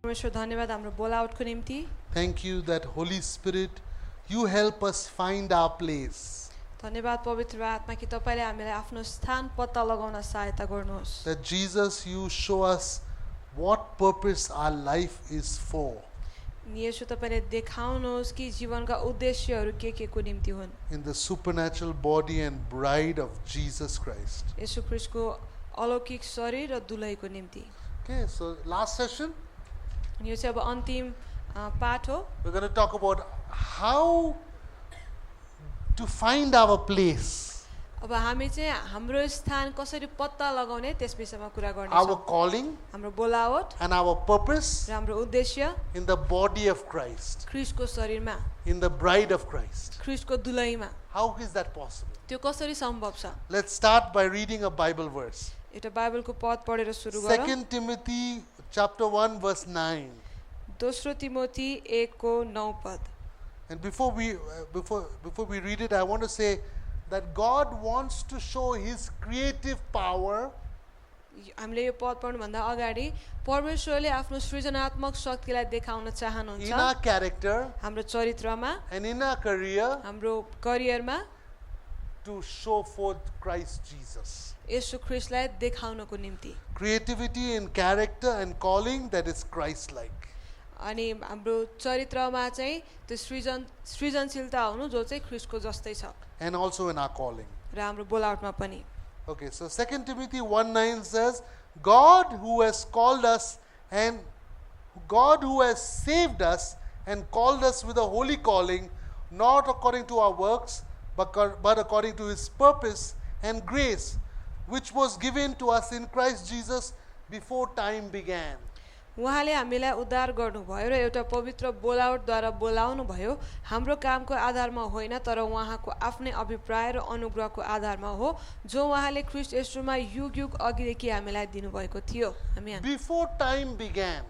परमेश्वर धन्यवाद हाम्रो बोलावटको निम्ति। Thank you that Holy Spirit, you help us find our place. धन्यवाद पवित्र आत्मा कि तपाईले हामीलाई आफ्नो स्थान पत्ता लगाउन सहायता गर्नुहोस्। That Jesus, you show us what purpose our life is for. येशू तपाईले देखाउनुहोस् कि जीवनका उद्देश्यहरू के को निम्ति हुन्। In the supernatural body and bride of Jesus Christ. येशू ख्रीष्टको अलौकिक शरीर र दुलहीको निम्ति। Okay, so last session, यो चाहिँ अब अन्तिम पाठ हो। we're going to talk about how to find our place. अब हामी चाहिँ हाम्रो स्थान कसरी पत्ता लगाउने त्यस विषयमा कुरा गर्ने Our छौं। calling हाम्रो बोलावट and our purpose र हाम्रो उद्देश्य in the body of Christ, ख्रीष्टको शरीरमा, in the bride of Christ. ख्रीष्टको दुलहीमा। How is that possible? त्यो कसरी सम्भव छ? Let's start by reading a Bible verse. एउटा बाइबलको पद पढेर सुरु गरौँ। 2 Timothy chapter 1 verse 9. दोस्रो तिमोथी 1 को 9 पद। And before we read it, I want to say that God wants to show his creative power हामीले यो पद पढ्नु भन्दा अगाडि परमेश्वरले आफ्नो सृजनात्मक शक्तिलाई देखाउन in चाहनुहुन्छ our character हाम्रो चरित्रमा, and in our career हाम्रो करियरमा to show forth Christ Jesus. येशू ख्रीष्टलाई देखाउनको निम्ति। Creativity in character and calling that is Christ-like. अनि हाम्रो चरित्रमा चाहिँ त्यो सृजनशीलता हुनु जो चाहिँ ख्रीष्टको जस्तै छ And also in our calling. र हाम्रो बोलावटमा पनि। Okay, so 2 Timothy 1:9 says, God who has called us and God who has saved us and called us with a holy calling, not according to our works, but according to his purpose and grace, which was given to us in Christ Jesus before time began. उहाँले हामीलाई उद्धार गर्नुभयो र एउटा पवित्र बोलावटद्वारा बोलाउनु भयो। हाम्रो कामको आधारमा होइन तर उहाँको आफ्नै अभिप्राय र अनुग्रहको आधारमा हो जो उहाँले ख्रीष्ट येशूमा युग अघिदेखि हामीलाई दिनुभएको थियो। हामी Before time began.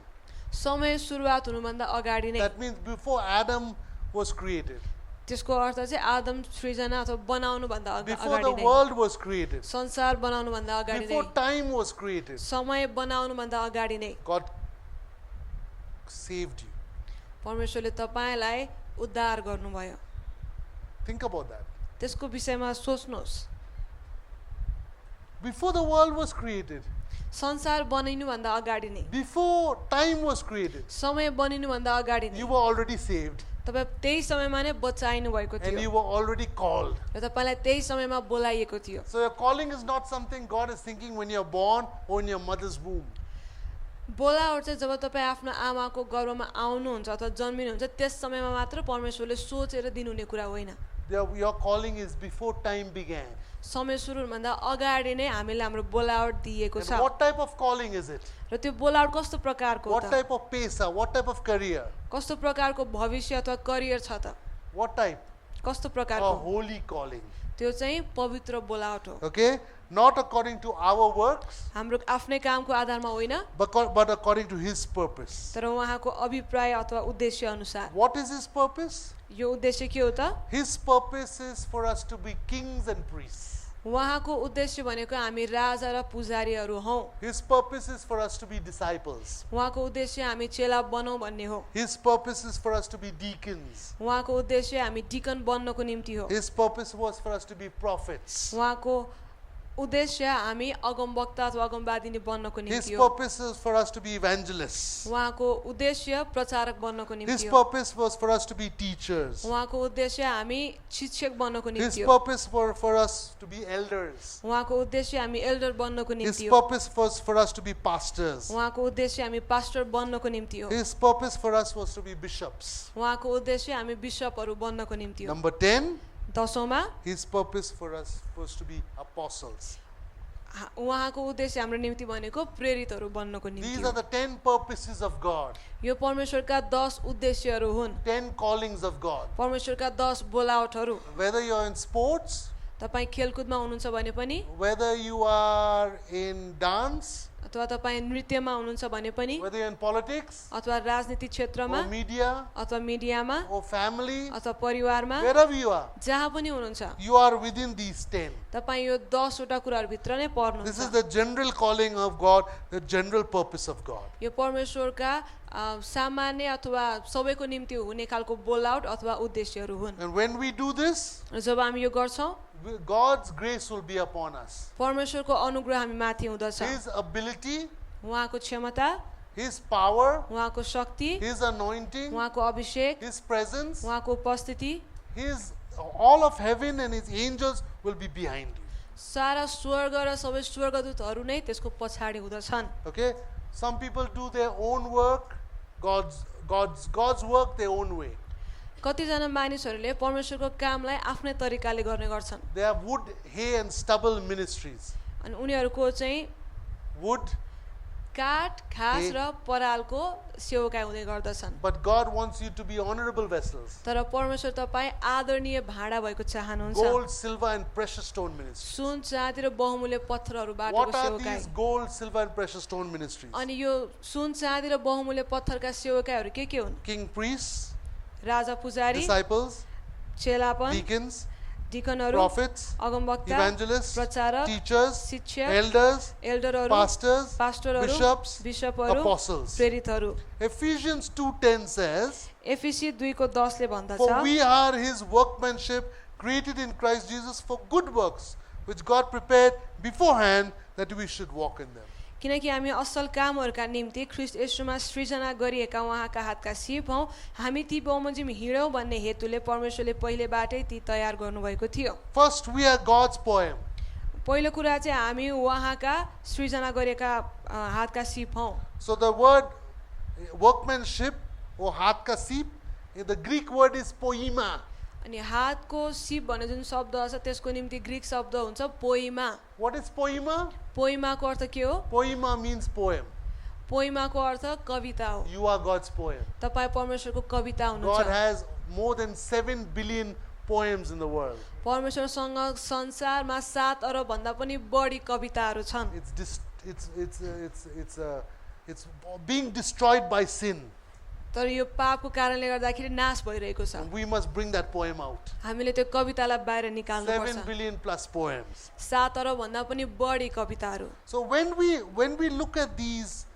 समय सुरुवात हुनुभन्दा अगाडि नै। That means before Adam was created. त्यसको अर्थ चाहिँ आदम सृजना अथवा बनाउनु भन्दा Before अगाडि the नै। world was created. संसार बनाउनु भन्दा अगाडि Before नै। time was created. समय बनाउनु भन्दा अगाडि नै God saved you. परमेश्वरले तपाईलाई उद्धार गर्नुभयो। Think about that. त्यसको विषयमा सोच्नुहोस्। Before the world was created, संसार बनिनु भन्दा अगाडि नै, before time was created, समय बनिनु भन्दा अगाडि नै you were already saved तपाई त्यही समयमा नै बचाइनु भएको and थियो you were already called. र तपाईलाई त्यही समयमा बोलाइएको थियो। So your calling is not something God is thinking when you're born or in your mother's womb. बोलावट चाहिँ जब तपाईँ आफ्नो आमाको गर्भमा आउनुहुन्छ अथवा जन्मिनुहुन्छ त्यस समयमा मात्र परमेश्वरले सोचेर दिनुहुने कुरा होइन। Your calling is before time began. समय सुरु हुनुभन्दा अगाडि नै हामीले हाम्रो बोलावट दिएको छ। And what type of calling is it? र त्यो बोलावट कस्तो प्रकारको हो What त? type of pesa? What type of career? कस्तो प्रकारको भविष्य अथवा करियर छ त? What type? कस्तो A प्रकारको? holy calling. त्यो चाहिँ पवित्र बोलावट हो। Okay? Not according to our works, हाम्रो आफ्नै कामको आधारमा होइन but according to his purpose. तर उहाँको अभिप्राय अथवा उद्देश्य अनुसार। What is his purpose? यो उद्देश्य के हो त? His purpose is for us to be kings and priests. उहाँको उद्देश्य भनेको हामी राजा र पुजारीहरू हौं। His purpose is for us to be disciples. उहाँको उद्देश्य हामी चेला बनौं भन्ने हो। His purpose is for us to be deacons. उहाँको उद्देश्य हामी डिकन बन्नको निम्ति हो। His purpose was for us to be prophets. उहाँको उद्देश्य हामी अगमवक्ता अथवा अगमवादिनी बन्नको His निम्ति हो। purpose is for us to be evangelists. उहाँको उद्देश्य प्रचारक बन्नको His निम्ति हो। purpose was for us to be teachers. उहाँको उद्देश्य हामी शिक्षक बन्नको His निम्ति हो। purpose was for us to be elders. उहाँको उद्देश्य हामी एल्डर बन्नको His निम्ति हो। purpose was for us to be pastors. उहाँको उद्देश्य हामी पास्टर बन्नको निम्ति हो। His purpose for us was to be bishops. उहाँको उद्देश्य हामी बिशपहरू बन्नको निम्ति हो। Number 10, दशौंमा his purpose for us was to be apostles. उहाँको उद्देश्य हाम्रो निम्ति भनेको प्रेरितहरू बन्नको निम्ति These हो। are the 10 purposes of God, यो परमेश्वरका 10 उद्देश्यहरू हुन्। 10 callings of God. परमेश्वरका 10 बोलावटहरू। Whether you're in sports, तपाई खेलकुदमा हुनुहुन्छ भने पनि, whether you are in dance, अथवा तपाई नृत्यमा हुनुहुन्छ भने पनि, whether you're in politics, अथवा राजनीतिक क्षेत्रमा, or media, अथवा मिडियामा, or family, अथवा परिवारमा, wherever you are, जहाँ पनि हुनुहुन्छ, you are within these 10. तपाई यो 10 वटा कुराहरु भित्र नै This is पर्नुहुन्छ। the general calling of God, the general purpose of God. यो परमेश्वरका सामान्य अथवा सबैको निम्ति हुने खालको बोल आउट अथवा उद्देश्यहरू हुन्। And when we do this, र जब हामी यो गर्छौँ God's grace will be upon us. परमेश्वरको अनुग्रह हामी माथि हुँदछ। His ability, उहाँको क्षमता, His power, उहाँको शक्ति, His anointing, उहाँको अभिषेक, His presence, उहाँको उपस्थिति, all of heaven and His angels will be behind you. सारा स्वर्ग र सबै स्वर्गदूतहरू नै त्यसको पछाडि हुँदछन्। Okay? Some people do their own work, God's work their own way. कतिजना मानिसहरूले परमेश्वरको कामलाई आफ्नै तरिकाले गर्ने गर्छन्। They have wood, hay and stubble ministries. अनि उनीहरूको चाहिँ Wood, काठ, घाँस र परालको सेवकाई हुँदै गर्दछन्। but God wants you to be honorable vessels. तर परमेश्वर तपाईँ आदरणीय भाँडा भएको चाहनुहुन्छ। Gold, silver and precious stone ministries. सुन, चाँदी र बहुमूल्य पत्थरहरूबाटको What are सेवकाई। these gold, silver and precious stone ministries? अनि यो सुन, चाँदी र बहुमूल्य पत्थरका सेवकाईहरू के हुन्? King priests, राजा पुजारी, disciples, चेलापन, deacons, डिकनहरू, prophets, अगमवक्ता, evangelists, प्रचारक, teachers, शिक्षक, elders, एल्डरहरू, pastors, पास्टरहरू, bishops, बिशपहरू, apostles. प्रेरितहरू। Ephesians 2:10 says, एफिसी 2:10 ले भन्दछ, "For we are His workmanship, created in Christ Jesus for good works, which God prepared beforehand that we should walk in them." किनकि हामी असल कामहरूका निम्ति ख्रीष्ट येशूमा सृजना गरिएका उहाँका हातका सिप हौँ। हामी ती बमोजिम हिँडौँ भन्ने हेतुले परमेश्वरले पहिलेबाटै ती तयार गर्नुभएको थियो। First, we are God's poem. पहिलो कुरा चाहिँ हामी उहाँका सृजना गरेका हातका सिप हौँ। So the word workmanship or हाथ का सीप, the Greek word is poema. अनि हातको सिप भन्ने जुन शब्द छ त्यसको निम्ति ग्रीक शब्द हुन्छ पोइमा। What is poema? पोइमाको अर्थ के हो? Poema means poem. पोइमाको अर्थ कविता हो। You are God's poem. तपाईँ परमेश्वरको कविता God हुनुहुन्छ। has more than 7 billion poems in the world. परमेश्वरसँग संसारमा 7 अरब भन्दा पनि बढी कविताहरू छन्। It's being destroyed by sin. तर यो पापको कारणले गर्दाखेरि नाश भइरहेको छ। We must bring that poem out. हामीले त्यो कवितालाई बाहिर निकाल्नु 7 पर्छ। billion plus poems. 7 अरब भन्दा पनि बढी कविताहरू। So when we look at these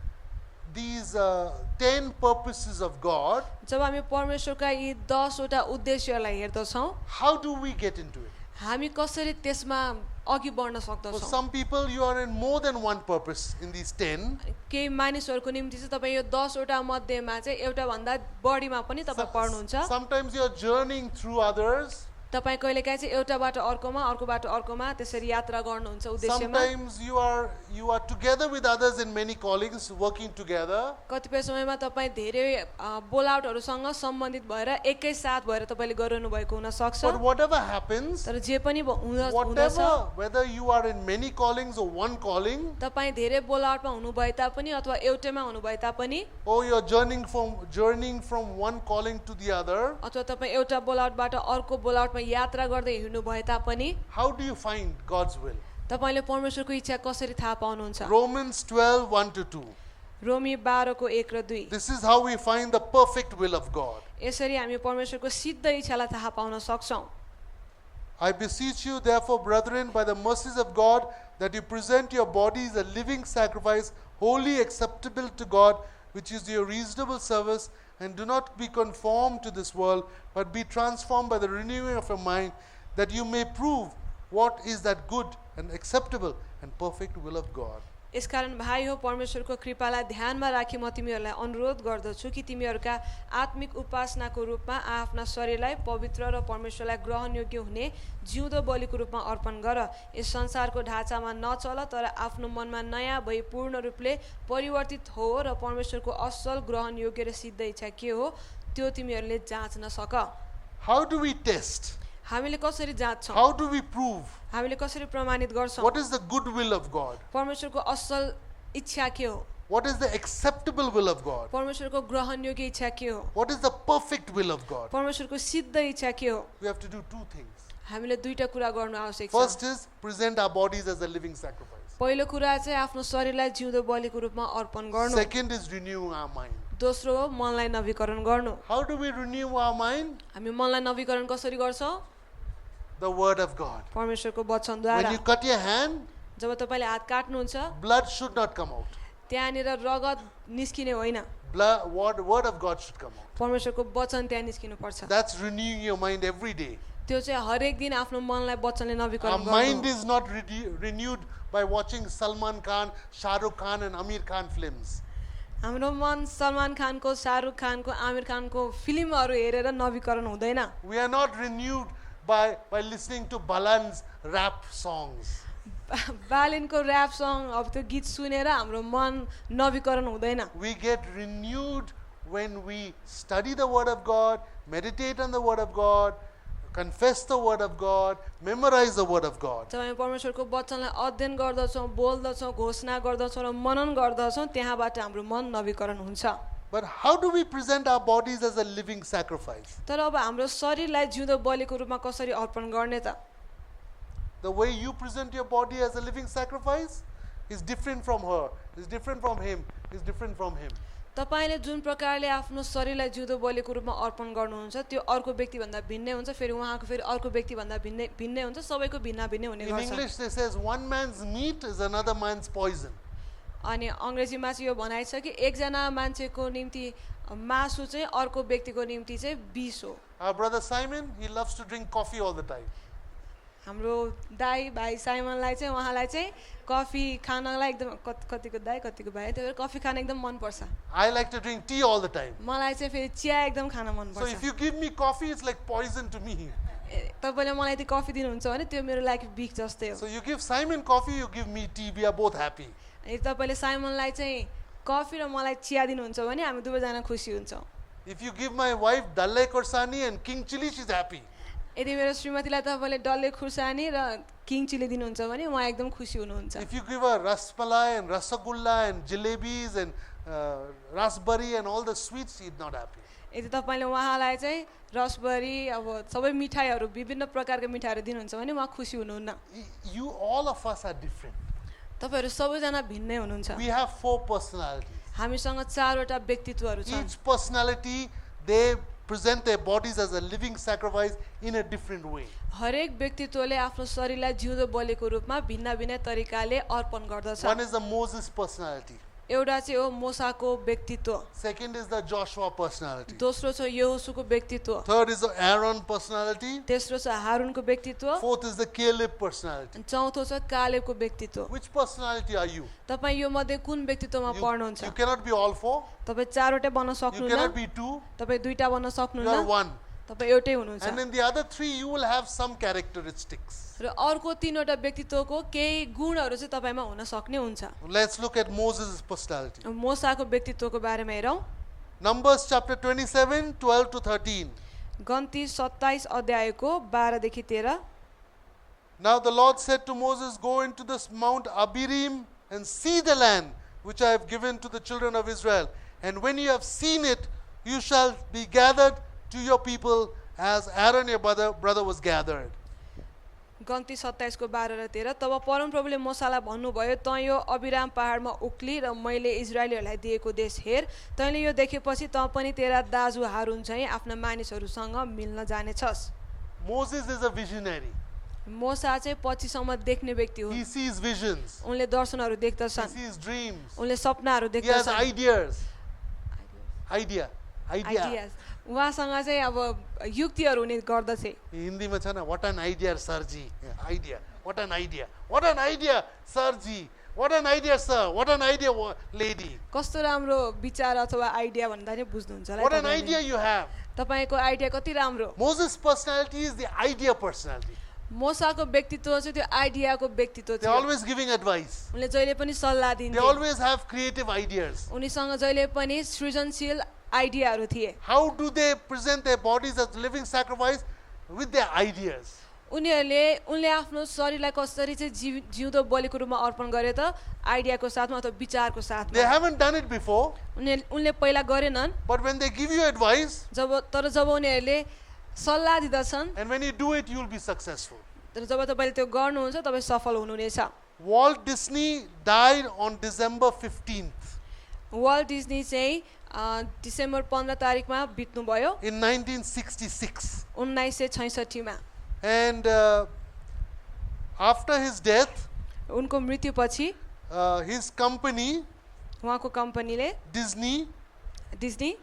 10 purposes of God, जब हामी परमेश्वरका यी 10 वटा उद्देश्यलाई हेर्दछौँ, how do we get into it? हामी कसरी त्यसमा अघि बढ्न For सक्दछौँ? some people, you are in more than one purpose in these 10. केही मानिसहरूको निम्ति चाहिँ तपाईँ यो 10 वटा मध्येमा चाहिँ एउटा भन्दा बढीमा पनि तपाईँ पढ्नुहुन्छ। Sometimes you are journeying through others. तपाईँ कहिलेकाहीँ चाहिँ एउटाबाट अर्कोमा, अर्कोबाट अर्कोमा त्यसरी यात्रा गर्नुहुन्छ उद्देश्यमा। Sometimes you are together with others in many callings, working together. कतिपय समयमा तपाईँ धेरै बोलाउटहरूसँग सम्बन्धित भएर एकै साथ भएर तपाईँले गरिरहनु भएको हुन सक्छ। But whatever happens, तर जे पनि हुँदछ, whatever, whether you are in many callings or one calling, तपाईँ धेरै बोलाउटमा हुनुभए तापनि अथवा एउटैमा हुनुभए तापनि, or you are journeying from one calling to the other, अथवा तपाईँ एउटा बोलाउटबाट अर्को बोलाउटमा यात्रा गर्दै हिँड्नु भए तापनि, how do you find God's will? तपाईले परमेश्वरको इच्छा कसरी थाहा पाउनुहुन्छ? Romans 12:1-2. रोमी 12:1 र 2। This is how we find the perfect will of God. यसरी हामी परमेश्वरको सिद्ध इच्छालाई थाहा पाउन सक्छौं। I beseech you, therefore, brethren, by the mercies of God, that you present your bodies a living sacrifice, wholly acceptable to God, which is your reasonable service, and do not be conformed to this world, but be transformed by the renewing of your mind, that you may prove what is that good and acceptable and perfect will of God. यसकारण भाइ हो, परमेश्वरको कृपालाई ध्यानमा राखी म तिमीहरूलाई अनुरोध गर्दछु कि तिमीहरूका आत्मिक उपासनाको रूपमा आफ्ना शरीरलाई पवित्र र परमेश्वरलाई ग्रहणयोग्य हुने जिउँदो बलिको रूपमा अर्पण गर। यस संसारको ढाँचामा नचल, तर आफ्नो मनमा नयाँ भई पूर्ण रूपले परिवर्तित हो र परमेश्वरको असल ग्रहणयोग्य र सिद्ध इच्छा के हो त्यो तिमीहरूले जाँच्न सक। How do we test? हामीले कसरी जाँच्छौं? How do we prove? हामीले कसरी प्रमाणित गर्छौं? What is the good will of God? परमेश्वरको असल इच्छा के हो? What is the acceptable will of God? परमेश्वरको ग्रहणयोग्य इच्छा के हो? What is the perfect will of God? परमेश्वरको सिद्ध इच्छा के हो? We have to do two things. हामीले दुईटा कुरा गर्नु आवश्यक छ। First is present our bodies as a living sacrifice. पहिलो कुरा चाहिँ आफ्नो शरीरलाई जिउँदो बलिको रूपमा अर्पण गर्नु। Second is renew our mind. दोस्रो हो मनलाई नवीकरण गर्नु। How do we renew our mind? हामी मनलाई नवीकरण कसरी गर्छौं? The word of God. परमेश्वरको वचनद्वारा। When you cut your hand, जब तपाईले हात काट्नुहुन्छ, blood should not come out. त्यहाँनिर रगत निस्किने होइन। word of God should come out. परमेश्वरको वचन त्यहाँ निस्किनु पर्छ That's renewing your mind every day. त्यो चाहिँ हरेक दिन आफ्नो मनलाई वचनले Our नवीकरण mind गर्नु is not renewed by watching Salman Khan, Shah Rukh Khan and Amir Khan films. हाम्रो मन सलमान खानको शाहरुख खानको आमिर खानको फिल्महरू हेरेर नवीकरण हुँदैन We are not renewed by listening to Balan's rap songs. बालिनको ऱ्याप सङ अब त्यो गीत सुनेर हाम्रो मन नवीकरण हुँदैन We get renewed when we study the Word of God, meditate on the Word of God, confess the Word of God, memorize the Word of God. जब हामी परमेश्वरको वचनलाई अध्ययन गर्दछौँ बोल्दछौँ घोषणा गर्दछौँ र मनन गर्दछौँ त्यहाँबाट हाम्रो मन नवीकरण हुन्छ But how do we present our bodies as a living sacrifice? तर अब हाम्रो शरीरलाई जिउँदो बलिको रूपमा कसरी अर्पण गर्ने त The way you present your body as a living sacrifice is different from her, is different from him, is different from him. तपाईले जुन प्रकारले आफ्नो शरीरलाई जिउँदो बलिको रूपमा अर्पण गर्नुहुन्छ त्यो अर्को व्यक्तिभन्दा भिन्नै हुन्छ फेरि उहाँको फेरि अर्को व्यक्तिभन्दा भिन्नै हुन्छ सबैको भिन्न भिन्नै हुने In गर्छ English they says one man's meat is another man's poison. अनि अङ्ग्रेजीमा चाहिँ यो भनाइ छ कि एकजना मान्छेको निम्ति मासु चाहिँ अर्को व्यक्तिको निम्ति चाहिँ विष हो Our brother Simon, he loves to drink coffee all the time. हाम्रो दाई भाइ साइमनलाई चाहिँ उहाँलाई चाहिँ कफी खानलाई एकदम कतिको दाई कतिको भाइ त्यही भएर कफी खान एकदम मनपर्छ I like to drink tea all the time. मलाई चाहिँ फेरि चिया एकदम खान So मनपर्छ if you give me coffee, it's like poison to me. तपाईँले मलाई यदि कफी दिनुहुन्छ भने त्यो मेरो लागि बिख जस्तै हो So you give Simon coffee, you give me tea, we are both happy. यदि तपाईँले साइमनलाई चाहिँ कफी र मलाई चिया दिनुहुन्छ भने हामी दुवैजना खुसी हुन्छौँ If you give my wife Dalle Korsani and king chili, she's happy. यदि मेरो श्रीमतीलाई तपाईँले डल्ले खुर्सानी र किङ चिली दिनुहुन्छ भने उहाँ एकदम खुसी हुनुहुन्छ If you give her rasmalai and rasagulla and jalebis and rasbari and all the sweets, she's not happy. यदि तपाईँले उहाँलाई चाहिँ रसबरी अब सबै मिठाईहरू विभिन्न प्रकारका मिठाईहरू दिनुहुन्छ भने उहाँ खुसी हुनुहुन्न You, all of us are different. तपाईँहरू सबैजना भिन्नै हुनुहुन्छ We have 4 personalities. हामीसँग 4वटा व्यक्तित्वहरू छन् Each personality, they present their bodies as a living sacrifice in a different way. हरेक व्यक्तित्वले आफ्नो शरीरलाई जिउँदो बलिको रूपमा भिन्न भिन्न तरिकाले अर्पण गर्दछ One is the Moses personality. एउटा चाहिँ हो मोसाको व्यक्तित्व Second is the Joshua personality. दोस्रो छ यहोशुको व्यक्तित्व Third is the Aaron personality. तेस्रो छ हारुनको व्यक्तित्व Fourth is the Caleb personality. अनि चौथो छ कालेबको व्यक्तित्व Which personality are you? तपाईँ यो मध्ये कुन व्यक्तित्वमा पर्नुहुन्छ You cannot be all 4. तपाईँ 4वटै बन्न You सक्नुहुन्न cannot be 2. तपाईँ 2टा बन्न You are सक्नुहुन्न 1. तपाईँ एउटै हुनुहुन्छ And in the other 3, you will have some characteristics. र अर्को 3वटा व्यक्तित्वको केही गुणहरू चाहिँ तपाईमा हुन सक्ने हुन्छ Let's look at Moses' personality. मोसाको व्यक्तित्वको बारेमा हेरौँ Numbers chapter 27, 12 to 13. गन्ती 27 अध्यायको 12 देखि 13 Now the Lord said to Moses, go into this Mount Abiram and see the land which I have given to the children of Israel. And when you have seen it, you shall be gathered to your people as Aaron your brother was gathered. गन्ती 27 को 12 र 13 तब परमप्रभुले मोसालाई भन्नुभयो तँ यो अबिराम पहाडमा उक्ली र मैले इजरायलीहरूलाई दिएको देश हेर तैँले यो देखेपछि तँ पनि तेरा दाजु हारुन चाहिँ आफ्ना मानिसहरूसँग मिल्न जानेछस् Moses is a visionary. मोसा चाहिँ पछिसम्म देख्ने व्यक्ति हो He sees visions. उनले दर्शनहरू He देख्दछन् sees dreams. उनले सपनाहरू He has देख्दछन् ideas. Idea. Ideas उहाँसँग चाहिँ अब युक्तिहरू हुने गर्दथे हिन्दी में छ ना what an idea sir ji. Idea. What an idea. What an idea sir ji. What an idea sir. What an idea lady. कस्तो राम्रो विचार अथवा आइडिया भन्दा नि बुझ्नुहुन्छ होला What an idea you have. तपाईको आइडिया कति राम्रो Moses' personality is the idea personality. मोसाको व्यक्तित्व चाहिँ त्यो आइडियाको व्यक्तित्व They're थियो always giving advice. उनले जहिले पनि सल्लाह They दिन्थे always have creative ideas. उनीसँग जहिले पनि सृजनशील आइडियाहरू थिए How do they present their bodies as living sacrifice? With their ideas. उनले आफ्नो शरीरलाई कसरी चाहिँ जिउँदो बलिको रूपमा अर्पण गरे त आइडियाको साथमा अथवा विचारको They साथमा haven't done it before, उनले पहिला गरेनन् but when they give you advice, जब उनीहरूले सल्लाह दिँदछन् and when you do it, you'll be successful. तर जब तपाईँले त्यो गर्नुहुन्छ तपाईँ सफल हुनुहुनेछ Walt Disney died on December 15th Walt Disney चाहिँ डिसेम्बर 15 तारिकमा बित्नुभयो in 1966. 1966 मा And after his death, उनको मृत्युपछि his company, उहाँको कम्पनीले Disney, Disney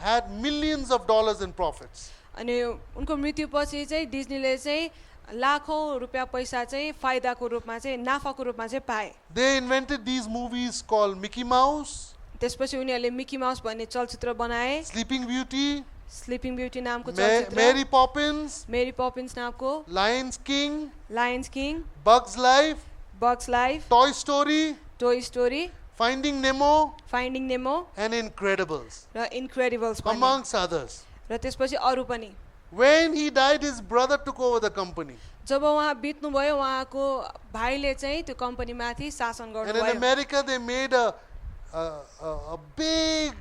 had millions of dollars in profits. अनि उनको मृत्युपछि चाहिँ डिज्नीले चाहिँ लाखौँ रुपियाँ पैसा चाहिँ फाइदाको रूपमा चाहिँ नाफाको रूपमा चाहिँ पाए They invented these movies called Mickey Mouse, त्यसपछि उनीहरूले मिकी माउस भन्ने चलचित्र बनाए Sleeping Beauty, स्लिपिङ ब्युटी नामको चलचित्र Mary Poppins, मेरी पपिन्स नामको Lions King, lions king Bugs Life, bugs life Toy Story, toy story Finding Nemo, finding Nemo and Incredibles, र इन्क्रेडिबल्स पनि amongst others. र त्यसपछि अरू पनि When he died, his brother took over the company. जब उहाँ बित्नुभयो उहाँको भाइले चाहिँ त्यो कम्पनीमाथि शासन And in गर्नुभयो America, they made a big,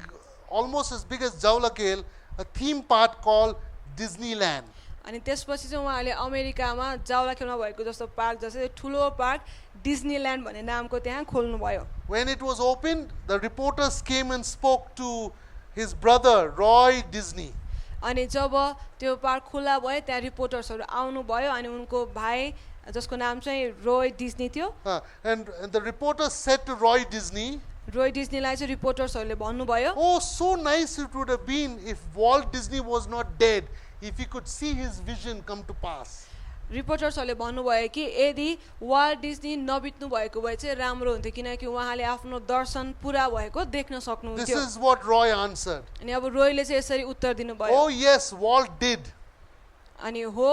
almost as big as Jaulakel, a theme park called Disneyland. अनि त्यसपछि चाहिँ उहाँले अमेरिकामा जाउलाखेलमा भएको जस्तो पार्क जस्तै ठुलो पार्क डिज्नील्यान्ड भन्ने नामको त्यहाँ खोल्नुभयो When it was opened, the reporters came and spoke to his brother, Roy Disney. अनि जब त्यो पार्क खुल्ला भयो त्यहाँ रिपोर्टर्सहरू आउनुभयो अनि उनको भाइ जसको नाम चाहिँ रोय डिज्नी थियो And the reporters said to Roy Disney, Roy डिज्नीलाई चाहिँ रिपोर्टर्सहरूले भन्नुभयो "Oh, so nice it would have been if Walt Disney was not dead, if he could see his vision come to pass." रिपोर्टर्सहरूले भन्नुभयो कि यदि Walt Disney नबित्नु भएको भए चाहिँ राम्रो हुन्थ्यो किनकि उहाँले आफ्नो दर्शन पुरा भएको देख्न This सक्नुहुन्थ्यो is what Roy answered. अनि अब रोयले चाहिँ यसरी उत्तर दिनुभयो Oh, yes, Walt did. अनि हो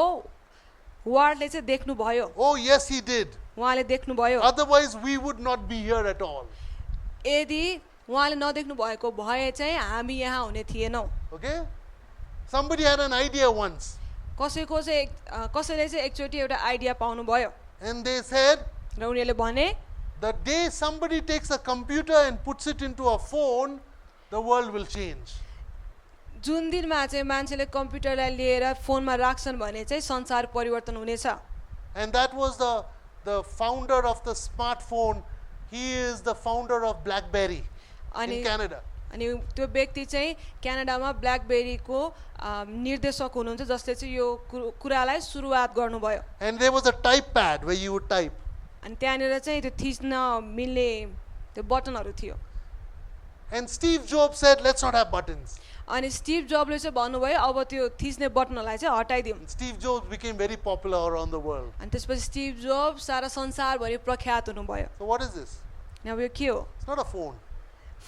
वाल्टले चाहिँ देख्नुभयो Oh, yes, he did. उहाँले देख्नुभयो Otherwise, we would not be here at all. यदि उहाँले नदेख्नु भएको भए चाहिँ हामी यहाँ हुने थिएनौँ Okay? Somebody had an idea once, कसैको चाहिँ कसैले चाहिँ एकचोटि एउटा आइडिया पाउनुभयो and they said, र उनीहरूले भने the day somebody takes a computer and puts it into a phone, the world will change. जुन दिनमा चाहिँ मान्छेले कम्प्युटरलाई लिएर फोनमा राख्छन् भने चाहिँ संसार परिवर्तन हुनेछ And that was the founder of the smartphone. He is the founder of BlackBerry in अनि Canada. अनि त्यो व्यक्ति चाहिँ क्यानाडामा ब्ल्याकबेरीको निर्देशक हुनुहुन्छ जसले चाहिँ यो कुरालाई सुरुवात गर्नुभयो And there was a type pad where you would type. अनि त्यहाँनिर चाहिँ त्यो थिच्न मिल्ने त्यो बटनहरू थियो And Steve Jobs said, let's not have buttons. अनि स्टिभ जबले चाहिँ भन्नुभयो अब त्यो थिच्ने बटनहरूलाई चाहिँ हटाइदिउँ And Steve Jobs became very popular around the world. अनि त्यसपछि स्टिभ जब सारा संसारभरि प्रख्यात हुनुभयो So what is this? अब यो के हो It's not a phone.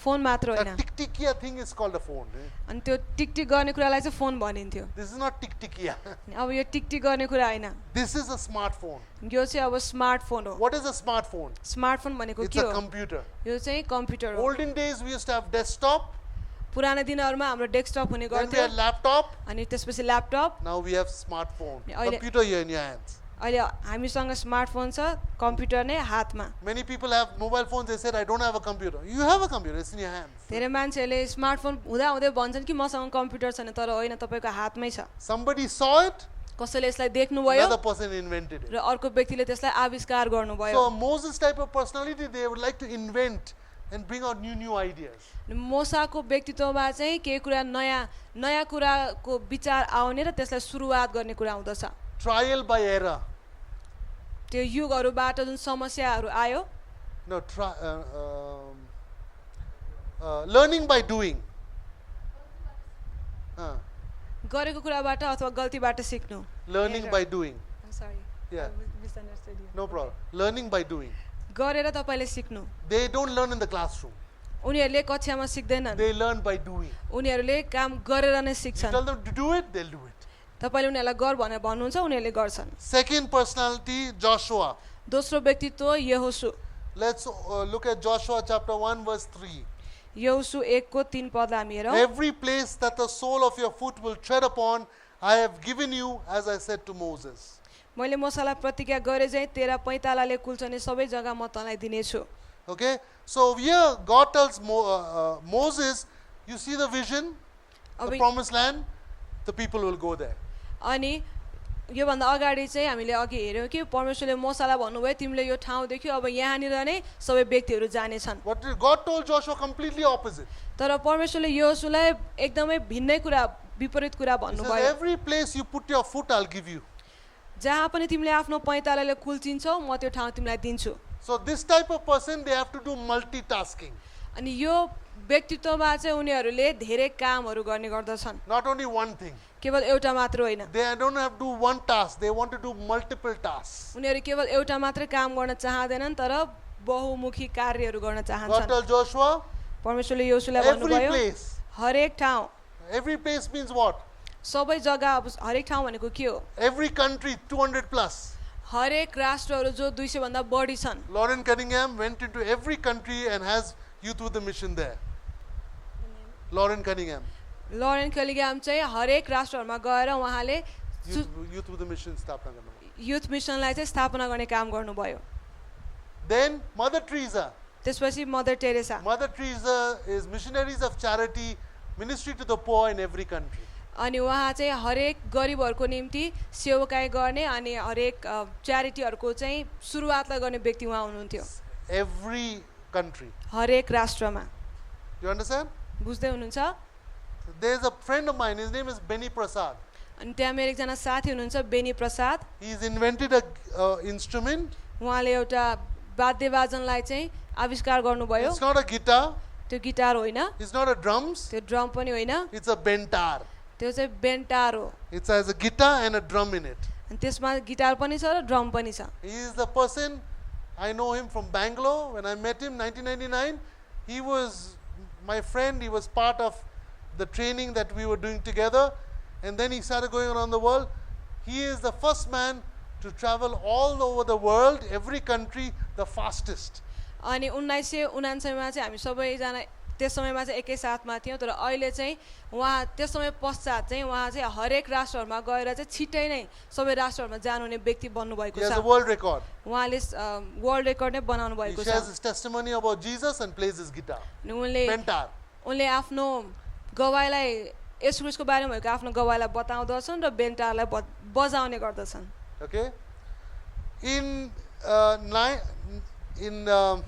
Phone मात्र होइन That tick-tickia thing is called a phone. अनि त्यो टिकटिक गर्ने कुरालाई चाहिँ फोन भनिन्थ्यो This is not tick-tickia. अब यो टिकटिक गर्ने कुरा होइन This is a smartphone. यो चाहिँ अब स्मार्टफोन हो What is a smartphone? Smartphone भनेको It's के a हो computer. यो चाहिँ कम्प्युटर हो Olden days we used to have desktop, पुरानो दिनहरूमा हाम्रो डेस्कटप हुने then we गर्थ्यो had laptop, अनि त्यसपछि laptop now we have smartphone. अहिले- Computer here in your hands. अहिले हामीसँग स्मार्टफोन छ कम्प्युटर नै हातमा Many people have mobile phones, they said, I don't have a computer. You have a computer, it's in your hands. धेरै मान्छेहरूले smartphone हुँदाहुँदै भन्छन् कि मसँग कम्प्युटर छैन तर होइन तपाईँको हातमै छ Somebody saw it, कसैले यसलाई देख्नुभयो another person invented it. र अर्को व्यक्तिले त्यसलाई आविष्कार गर्नुभयो So Moses type of personality, they would like to invent and bring out new ideas. मोसाको व्यक्तित्वमा चाहिँ केही कुरा नयाँ कुराको विचार आउने र त्यसलाई सुरुवात गर्ने कुरा हुँदछ Trial by error. त्यो युगहरूबाट जुन समस्याहरू आयो No, learning by doing. गरेको कुराबाट अथवा गल्तीबाट सिक्नु Learning by doing. Sorry, Yeah. I misunderstood you. No problem. Learning by doing. गरेर तपाईँले सिक्नु They don't learn in the classroom. उनीहरूले कक्षामा सिक्दैनन् They learn by doing. उनीहरूले काम गरेर नै You सिक्छन् tell them to do it, they'll do it. तपाईँले उनीहरूलाई गर भनेर भन्नुहुन्छ उनीहरूले गर्छन् Second personality, Joshua. दोस्रो व्यक्तित्व यहोसु Let's look at Joshua chapter 1 verse 3. यहोसु 1 को 3 पदलाई हामी हेरौँ Every place that the sole of your foot will tread upon, I have given you, as I said to Moses. मैले मोसालाई प्रतिज्ञा गरे चाहिँ तेरा पैतालाले कुल्चने सबै जग्गा म तँलाई दिनेछु Okay, so here God tells Moses, you see the vision, the अब promised land, the people will go there. अनि योभन्दा अगाडि चाहिँ हामीले अघि हेऱ्यौँ कि परमेश्वरले मोसालाई भन्नुभयो तिमीले यो ठाउँ देख्यो अब यहाँनिर नै सबै व्यक्तिहरू जानेछन् What did God told Joshua? Completely opposite. तर परमेश्वरले यहोसुलाई एकदमै भिन्नै कुरा विपरीत कुरा He says, भन्नुभयो every place you put your foot, I'll give you. जहाँ पनि तिमीले आफ्नो पैतालाले कुल्चिन्छौ म त्यो ठाउँ तिमीलाई दिन्छु So this type of person, they have to do multitasking. अनि यो व्यक्तित्वमा चाहिँ उनीहरूले धेरै कामहरू गर्ने गर्दछन् Not only one thing. केवल एउटा मात्र होइन They don't have to do one task. They want to do multiple tasks. उनीहरू केवल एउटा मात्रै काम गर्न चाहँदैनन् तर बहुमुखी कार्यहरू गर्न God चाहन्छन् told Joshua, परमेश्वरले योशुवालाई every भन्नुभयो place. हरेक ठाउँ Every place means what? सबै जग्गा अब हरेक ठाउँ भनेको के हो Every country, 200 plus. हरेक राष्ट्रहरू जो 200 भन्दा बढी छन् Lauren Cunningham went into every country and has youth with the mission there. Lauren Cunningham, लरेन कलिग्राम चाहिँ हरेक राष्ट्रहरूमा गएर उहाँले youth with the mission स्थापना गर्नु. युथ मिसनलाई चाहिँ स्थापना गर्ने काम गर्नुभयो Then Mother Teresa. त्यसपछि mother Teresa Mother Teresa is missionaries of charity, ministry to the poor in every country. अनि उहाँ चाहिँ हरेक गरिबहरूको निम्ति सेवाकाई गर्ने अनि हरेक च्यारिटीहरूको चाहिँ सुरुवातलाई गर्ने व्यक्ति उहाँ हुनुहुन्थ्यो Every country. हरेक राष्ट्रमा You understand? बुझ्दै हुनुहुन्छ There is a friend of mine, his name is Benny Prasad. अनि त्यहाँ मेरो एकजना साथी हुनुहुन्छ Beni Prasad He's invented a instrument. उहाँले एउटा वाद्यवादनलाई चाहिँ आविष्कार गर्नुभयो It's not a guitar, त्यो गिटार होइन it's not a drums, त्यो ड्रम पनि होइन it's a bentar. त्यो चाहिँ बेन्टार हो It has a guitar and a drum in it. अनि त्यसमा गिटार पनि छ र ड्रम पनि छ He is the person, I know him from Bangalore. When I met him 1999, he was my friend. He was part of the training that we were doing together. And then he started going around the world. He is the first man to travel all over the world, every country, the fastest. अनि 1999 मा चाहिँ हामी सबैजना त्यस समयमा चाहिँ एकै साथमा थियौँ तर अहिले चाहिँ उहाँ त्यस समय पश्चात चाहिँ उहाँ चाहिँ हरेक राष्ट्रहरूमा गएर चाहिँ छिट्टै नै सबै राष्ट्रहरूमा जानुहुने व्यक्ति बन्नुभएको He has छ a world record. उहाँले वर्ल्ड रेकर्ड नै बनाउनु He भएको shares छ his testimony about Jesus and plays his guitar. अनि Bentar. उनले आफ्नो गवाईलाई येशू ख्रीष्टको बारेमा भएको आफ्नो गवाईलाई बताउँदछन् र बेन्टारलाई बजाउने गर्दछन् Okay. In 1979,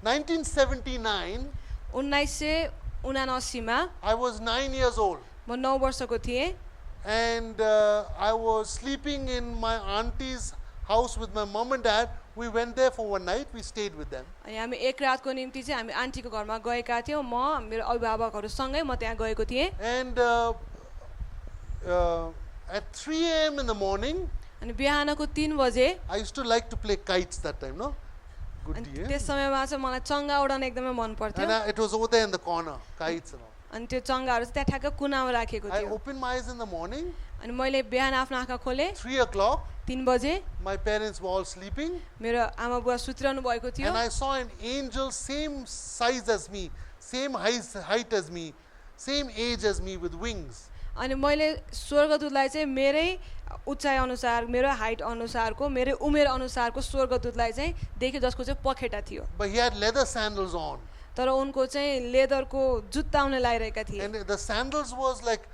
1979 मा I was 9 years old. म 9 वर्षको थिएँ And I was sleeping in my auntie's house with my mom and dad. We went there for one night. We stayed with them. अनि हामी एक रातको निम्ति चाहिँ हामी आन्टीको घरमा गएका थियौँ म मेरो अभिभावकहरूसँगै म त्यहाँ गएको थिएँ And at 3 a.m. in the morning, अनि बिहानको 3 बजे I used to like to play kites that time, no? Good अनि day. त्यस समयमा चाहिँ मलाई चङ्गा उडाउन एकदमै मन पर्थ्यो And it was over there in the corner, kites and all. अनि त्यो चङ्गाहरू चाहिँ त्यहाँ ठ्याक्क कुनामा राखेको I थियो opened my eyes in the morning, अनि मैले बिहान आफ्नो आँखा खोलेँ 3 o'clock. 3 बजे My parents were all sleeping. मेरो आमा बुवा सुतिरहनु भएको थियो And I saw an angel, same size as me, same height as me, same age as me with wings. अनि मैले स्वर्गदूतलाई चाहिँ मेरै उचाइ अनुसार मेरो हाइट अनुसारको मेरो उमेर अनुसारको स्वर्गदूतलाई चाहिँ देखेँ जसको चाहिँ पखेटा थियो But he had leather sandals on. तर उनको चाहिँ लेदरको जुत्ता उनले लगाइरहेका थिए And the sandals was like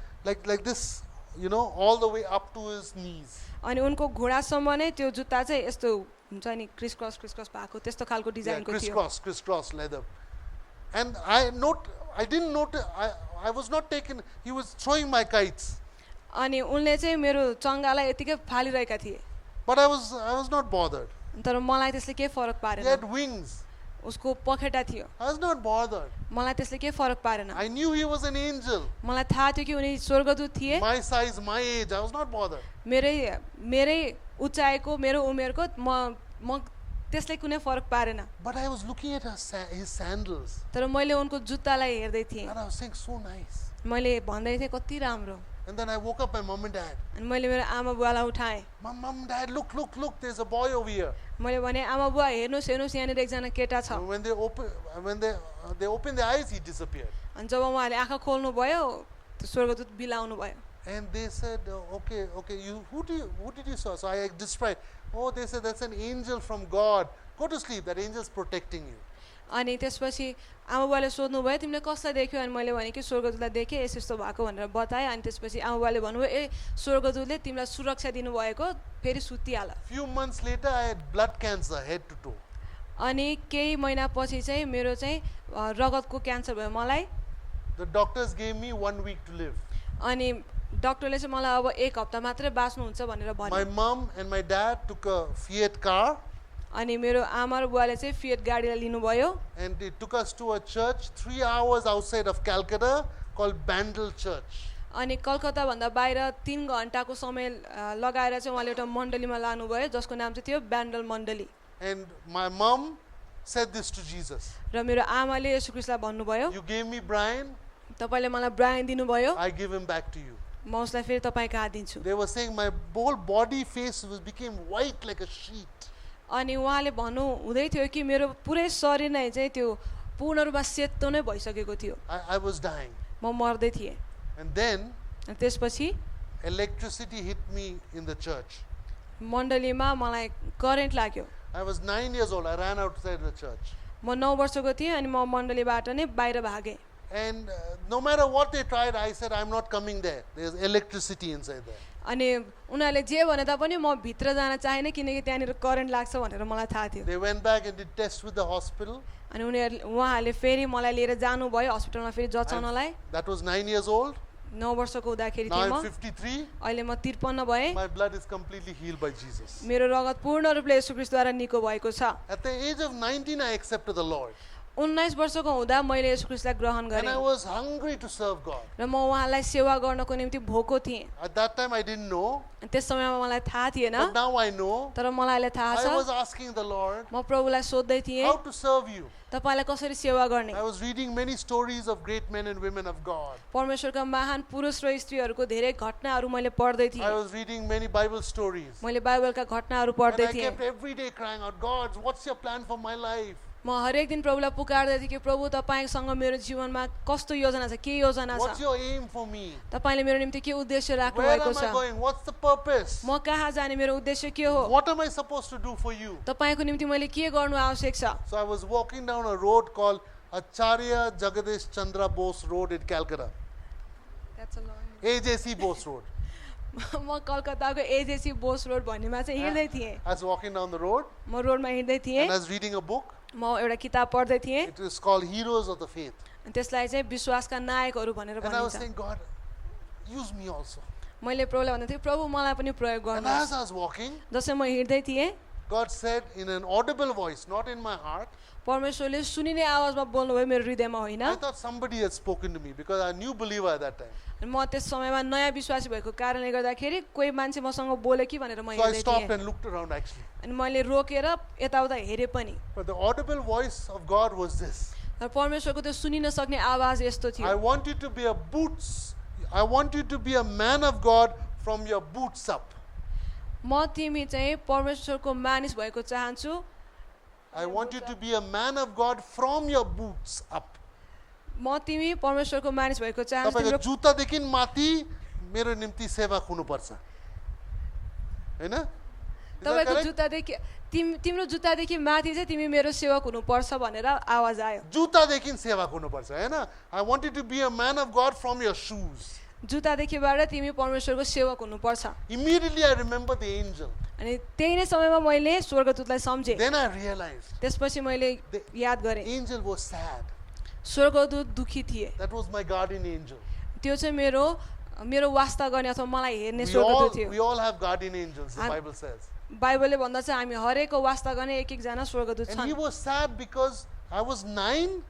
this, you know, all the way up to his knees. अनि उनको घुँडासम्म नै त्यो जुत्ता चाहिँ यस्तो हुन्छ नि क्रिस क्रस भएको त्यस्तो खालको Yeah, डिजाइनको थियो crisscross leather. And I didn't notice, I was not taken, he was throwing my kites. अनि उनले चाहिँ मेरो चङ्गालाई यतिकै फालिरहेका थिए But I was not bothered. तर मलाई त्यसले केही फरक He पारेन had wings. उसको पखेटा थियो I was not bothered. मलाई त्यसले केही फरक पारेन I knew he was an angel. मलाई थाहा थियो कि उनी स्वर्गदूत थिए My size, my age, I was not bothered. मेरै उचाइको मेरो उमेरको म त्यसले कुनै फरक पारेन But I was looking at his sandals. तर मैले उनको जुत्तालाई हेर्दै थिएँ And I was saying, so nice. मैले भन्दै थिएँ कति राम्रो And then I woke up my mom and dad. अनि मैले मेरो आमा बुवालाई उठाएँ Mom, dad, look, there's a boy over here. मैले भने आमा बुवा हेर्नुहोस् यहाँनिर एकजना केटा छ And when they opened their eyes, he disappeared. अनि जब उहाँले आँखा खोल्नु भयो त्यो स्वर्गदूत बिलाउनु भयो And they said, okay, who did you saw? So I described. Oh, they said that's an angel from God. Go to sleep. That angel's protecting you. अनि त्यसपछि आमा बुवाले सोध्नु भयो तिमीले कसलाई देख्यौ अनि मैले भने कि स्वर्गदूतलाई देखेँ यस्तो यस्तो भएको भनेर बताएँ अनि त्यसपछि आमा बुवाले भन्नुभयो ए स्वर्गदूतले तिमीलाई सुरक्षा दिनुभएको फेरि सुतिहाल Few months later, I had blood cancer, head to toe. अनि केही महिनापछि चाहिँ मेरो चाहिँ रगतको क्यान्सर भयो मलाई The doctors gave me 1 week to live. अनि डाक्टरले चाहिँ मलाई अब 1 हप्ता मात्रै बाँच्नुहुन्छ भनेर My भन्यो mom and my dad took a Fiat car अनि मेरो आमा र बुवाले चाहिँ फिएट गाडीलाई लिनुभयो and it took us to a church 3 hours outside of Calcutta called Bandel Church. अनि कलकत्ता भन्दा बाहिर 3 घण्टाको समय लगाएर चाहिँ उहाँले एउटा मण्डलीमा लानुभयो जसको नाम चाहिँ थियो ब्यान्डल मण्डली And my mom said this to Jesus. र मेरो आमाले येशू ख्रीष्टलाई भन्नुभयो You gave me Brian, तपाईले मलाई ब्रायन दिनुभयो I give him back to you. म उसलाई फेरि तपाईको हात दिन्छु They were saying my whole body face became white like a sheet. अनि उहाँले भन्नु हुँदै थियो कि मेरो पुरै शरीर नै चाहिँ त्यो पूर्ण रूपमा सेतो नै भइसकेको थियो I was dying. म मर्दै थिएँ And then अनि त्यसपछि electricity hit me in the church. मण्डलीमा मलाई करेन्ट लाग्यो I was 9 years old. I ran outside the church. म 9 वर्षको थिएँ अनि म मण्डलीबाट नै बाहिर भागेँ And no matter what they tried, I said, I'm not coming there. There's electricity inside there. अनि उनीहरूले जे भने तापनि म भित्र जान चाहेन किनकि त्यहाँनिर करेन्ट लाग्छ भनेर मलाई थाहा थियो They went back and did tests with the hospital. अनि उहाँहरूले फेरि मलाई लिएर जानुभयो हस्पिटलमा फेरि जचाउनलाई That was 9 years old. 9 वर्षको हुँदाखेरि Now थिएँ I'm म 53. अहिले म 53 भएँ My blood is completely healed by Jesus. मेरो रगत पूर्ण रूपले येशू ख्रीष्टद्वारा निको भएको छ At the age of 19, I accepted the Lord. 19 वर्षको हुँदा मैले येशू ख्रीष्टलाई ग्रहण And गरेँ I was hungry to serve God. र म उहाँलाई सेवा गर्नको निम्ति भोको थिएँ At that time, I didn't know. त्यस समयमा मलाई थाहा थिएन But now I know. तर मलाई अहिले थाहा I was छ asking the Lord म प्रभुलाई सोध्दै थिएँ how to serve you. तपाईलाई कसरी सेवा गर्ने I was reading many stories of great men and women of God. परमेश्वरका महान पुरुष र स्त्रीहरूको धेरै घटनाहरू मैले पढ्दै I थिएँ was reading many Bible stories. मैले बाइबलका घटनाहरू And पढ्दै I थिएँ kept every day crying out, God, what's your plan for my life? म हरेक दिन प्रभुलाई पुकार्दै थिएँ कि प्रभु तपाईँसँग मेरो जीवनमा कस्तो योजना छ के योजना What's छ your aim for me? तपाईँले मेरो निम्ति के उद्देश्य राख्नु Where भएको am छ I going? What's the purpose? म कहाँ जाने मेरो उद्देश्य के हो What am I supposed to do for you? तपाईँको निम्ति मैले के गर्नु आवश्यक छ So I was walking down a road called Acharya Jagadish Chandra Bose Road in Calcutta. AJC Bose Road. म कलकत्ताको एजेसी बोस रोड भन्नेमा चाहिँ हिँड्दै थिएँ I was walking down the road म रोडमा हिँड्दै थिएँ and I was reading a book. म एउटा किताब पढ्दै थिएँ It is called Heroes of the Faith. त्यसलाई चाहिँ विश्वासका नायकहरू भनेर And I was भनिन्छ saying, God, use me also. मैले प्रभुलाई भन्दै थिएँ प्रभु मलाई पनि प्रयोग And गर्नुहोस् as I was walking, जसै म हिँड्दै थिएँ God said in an audible voice, not in my heart. परमेश्वरले सुनिने आवाजमा बोल्नुभयो मेरो हृदयमा होइन I thought somebody had spoken to me because I was a new believer at that time. म त्यस समयमा नयाँ विश्वासी भएको कारणले गर्दाखेरि कोही मान्छे मसँग बोल्यो कि भनेर म So I हिँड्दै stopped थिएँ and looked around actually. अनि मैले रोकेर यताउता हेरेँ पनि But the audible voice of God was this. तर परमेश्वरको त्यो सुनिन सक्ने आवाज यस्तो I थियो want you to be a boots. I want you to be a man of God from your boots up. म तिमी चाहिँ परमेश्वरको मानिस भएको चाहन्छु I want you to be a man of God from your boots up. म तिमी परमेश्वरको मानिस भएको चाहन्छु तपाईको तिम्रो जुत्तादेखि माथि मेरो निम्ति सेवा हुनुपर्छ हैन तपाईको जुत्तादेखि तिम्रो जुत्तादेखि माथि चाहिँ तिमी मेरो सेवक हुनुपर्छ भनेर आवाज आयो जुत्तादेखि सेवा हुनुपर्छ हैन I want you to be a man of God from your shoes. जुत्तादेखिबाट तिमी परमेश्वरको सेवक हुनुपर्छ Immediately I remember the angel. अनि त्यही नै समयमा मैले स्वर्गदूतलाई सम्झेँ Then I realized त्यसपछि मैले याद गरेँ angel was sad. स्वर्गदूत दुखी थिए That was my guardian angel. त्यो चाहिँ मेरो वास्ता गर्ने अथवा मलाई हेर्ने स्वर्गदूत थियो We all have guardian angels, the Bible says. बाइबलले भन्दा चाहिँ हामी हरेकको वास्ता गर्ने एक एकजना स्वर्गदूत And he छन् was sad because I was 9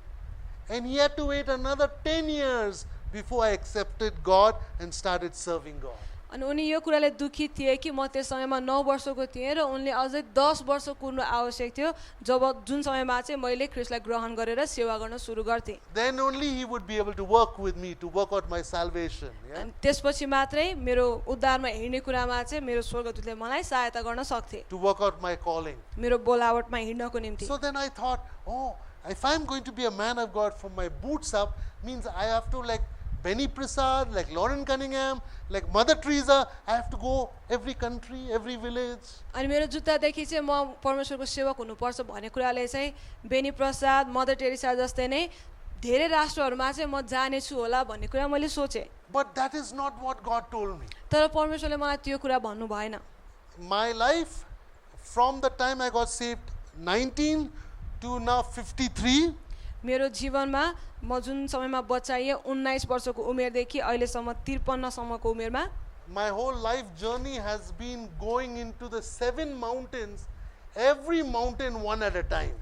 and he had to wait another 10 years before I accepted God and started serving God. अनि उनी यो कुराले दुखी थिए कि म त्यस समयमा 9 वर्षको थिएँ र उनले अझै 10 वर्ष कुर्नु आवश्यक थियो जब जुन समयमा चाहिँ मैले ख्रीष्टलाई ग्रहण गरेर सेवा गर्न सुरु गर्थेँ Then only he would be able to work with me to work out my salvation. Yeah? अनि त्यसपछि मात्रै मेरो उद्धारमा हिँड्ने कुरामा चाहिँ मेरो स्वर्गदूतले मलाई सहायता गर्न सक्थे To work out my calling. मेरो बोलावटमा हिँड्नको निम्ति So then I thought, oh, if I'm going to be a man of God from my boots up, means I have to like Benny Prasad, like Lauren Cunningham, like Mother Teresa, I have to go every country, every village. अनि मेरो जुत्तादेखि चाहिँ म परमेश्वरको सेवक हुनुपर्छ भन्ने कुराले चाहिँ बेनी प्रसाद मदर टेरेसा जस्तै नै धेरै राष्ट्रहरूमा चाहिँ म जानेछु होला भन्ने कुरा मैले सोचेँ But that is not what God told me. तर परमेश्वरले मलाई त्यो कुरा भन्नु भएन My life, from the time I got saved, 19 to now 53, मेरो जीवनमा म जुन समयमा बचाइए 19 वर्षको उमेरदेखि अहिलेसम्म 53 सम्मको उमेरमा my whole life journey has been going into the 7 mountains every mountain one at a time.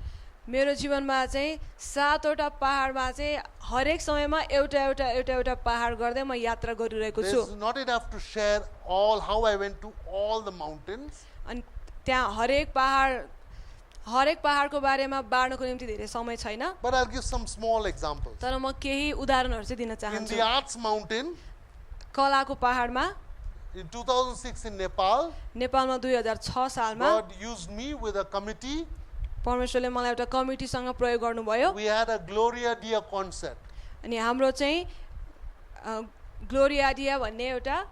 मेरो जीवनमा चाहिँ 7वटा पहाडमा चाहिँ हरेक समयमा एउटा पहाड गर्दै म यात्रा गरिरहेको छु There's not enough to share all how I went to all the mountains. अनि त्यहाँ हरेक पहाडको बारेमा बाँड्नको निम्ति धेरै समय छैन But I'll give some small examples. तर म केही उदाहरणहरू चाहिँ दिन In चाहन्छु the Arts Mountain, कलाको पहाडमा in 2006 in Nepal, नेपालमा 2006 सालमा God used me with a committee. परमेश्वरले मलाई एउटा कमिटीसँग प्रयोग गर्नुभयो We had a Gloria Dia concert. अनि हाम्रो चाहिँ ग्लोरिया डिया भन्ने एउटा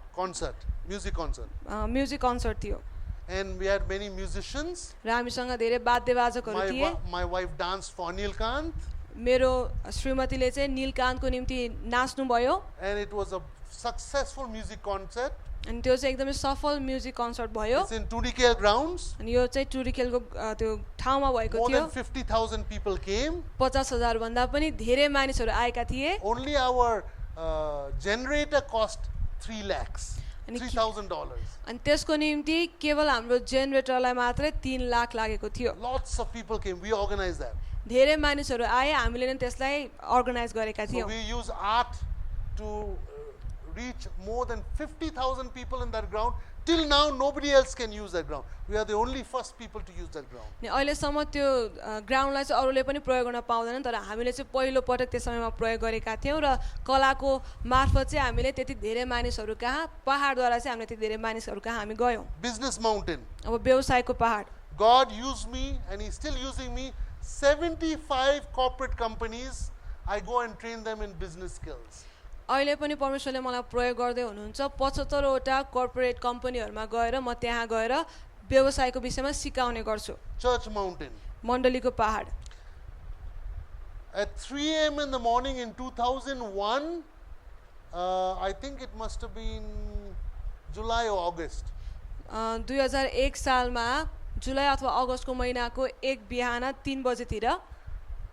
Music concert. म्युजिक कन्सर्ट थियो And we had many musicians. र हामीसँग धेरै वाद्यवादकहरू थिए My wife danced for Anil Kant. मेरो श्रीमतीले चाहिँ नीलकान्तको निम्ति नाच्नुभयो And it was a successful music concert. अनि त्यो चाहिँ एकदमै सफल म्युजिक कन्सर्ट भयो It's in Tudikale grounds. अनि यो चाहिँ टुरिखेलको त्यो ठाउँमा भएको More थियो than 50,000 people came. 50,000 भन्दा पनि धेरै मानिसहरू आएका थिए Only our generator cost 3 lakhs. अनि $3,000. अनि त्यसको निम्ति केवल हाम्रो जेनेरेटरलाई मात्रै 3 लाख लागेको थियो Lots of people came. We organized that. धेरै मानिसहरू आए हामीले नै त्यसलाई अर्गनाइज गरेका So थियौँ we use art to reach more than 50,000 people in that ground. Till now, nobody else can use that ground. We are the only first people to use that ground. अनि अहिलेसम्म त्यो ग्राउन्डलाई चाहिँ अरूले पनि प्रयोग गर्न पाउँदैनन् तर हामीले चाहिँ पहिलो पटक त्यस समयमा प्रयोग गरेका थियौँ र कलाको मार्फत चाहिँ हामीले त्यति धेरै मानिसहरू कहाँ पहाडद्वारा चाहिँ हामीले त्यति धेरै मानिसहरू कहाँ हामी गयौँ Business Mountain. अब व्यवसायको पहाड God used me and He's still using me. 75 corporate companies, I go and train them in business skills. अहिले पनि परमेश्वरले मलाई प्रयोग गर्दै हुनुहुन्छ 75वटा कर्पोरेट कम्पनीहरूमा गएर म त्यहाँ गएर व्यवसायको विषयमा सिकाउने गर्छु Church Mountain. मण्डलीको पहाड At 3 a.m. in the morning in 2001, I think it must have been July or August. 2001 सालमा जुलाई अथवा अगस्तको महिनाको 1 बिहान 3 बजेतिर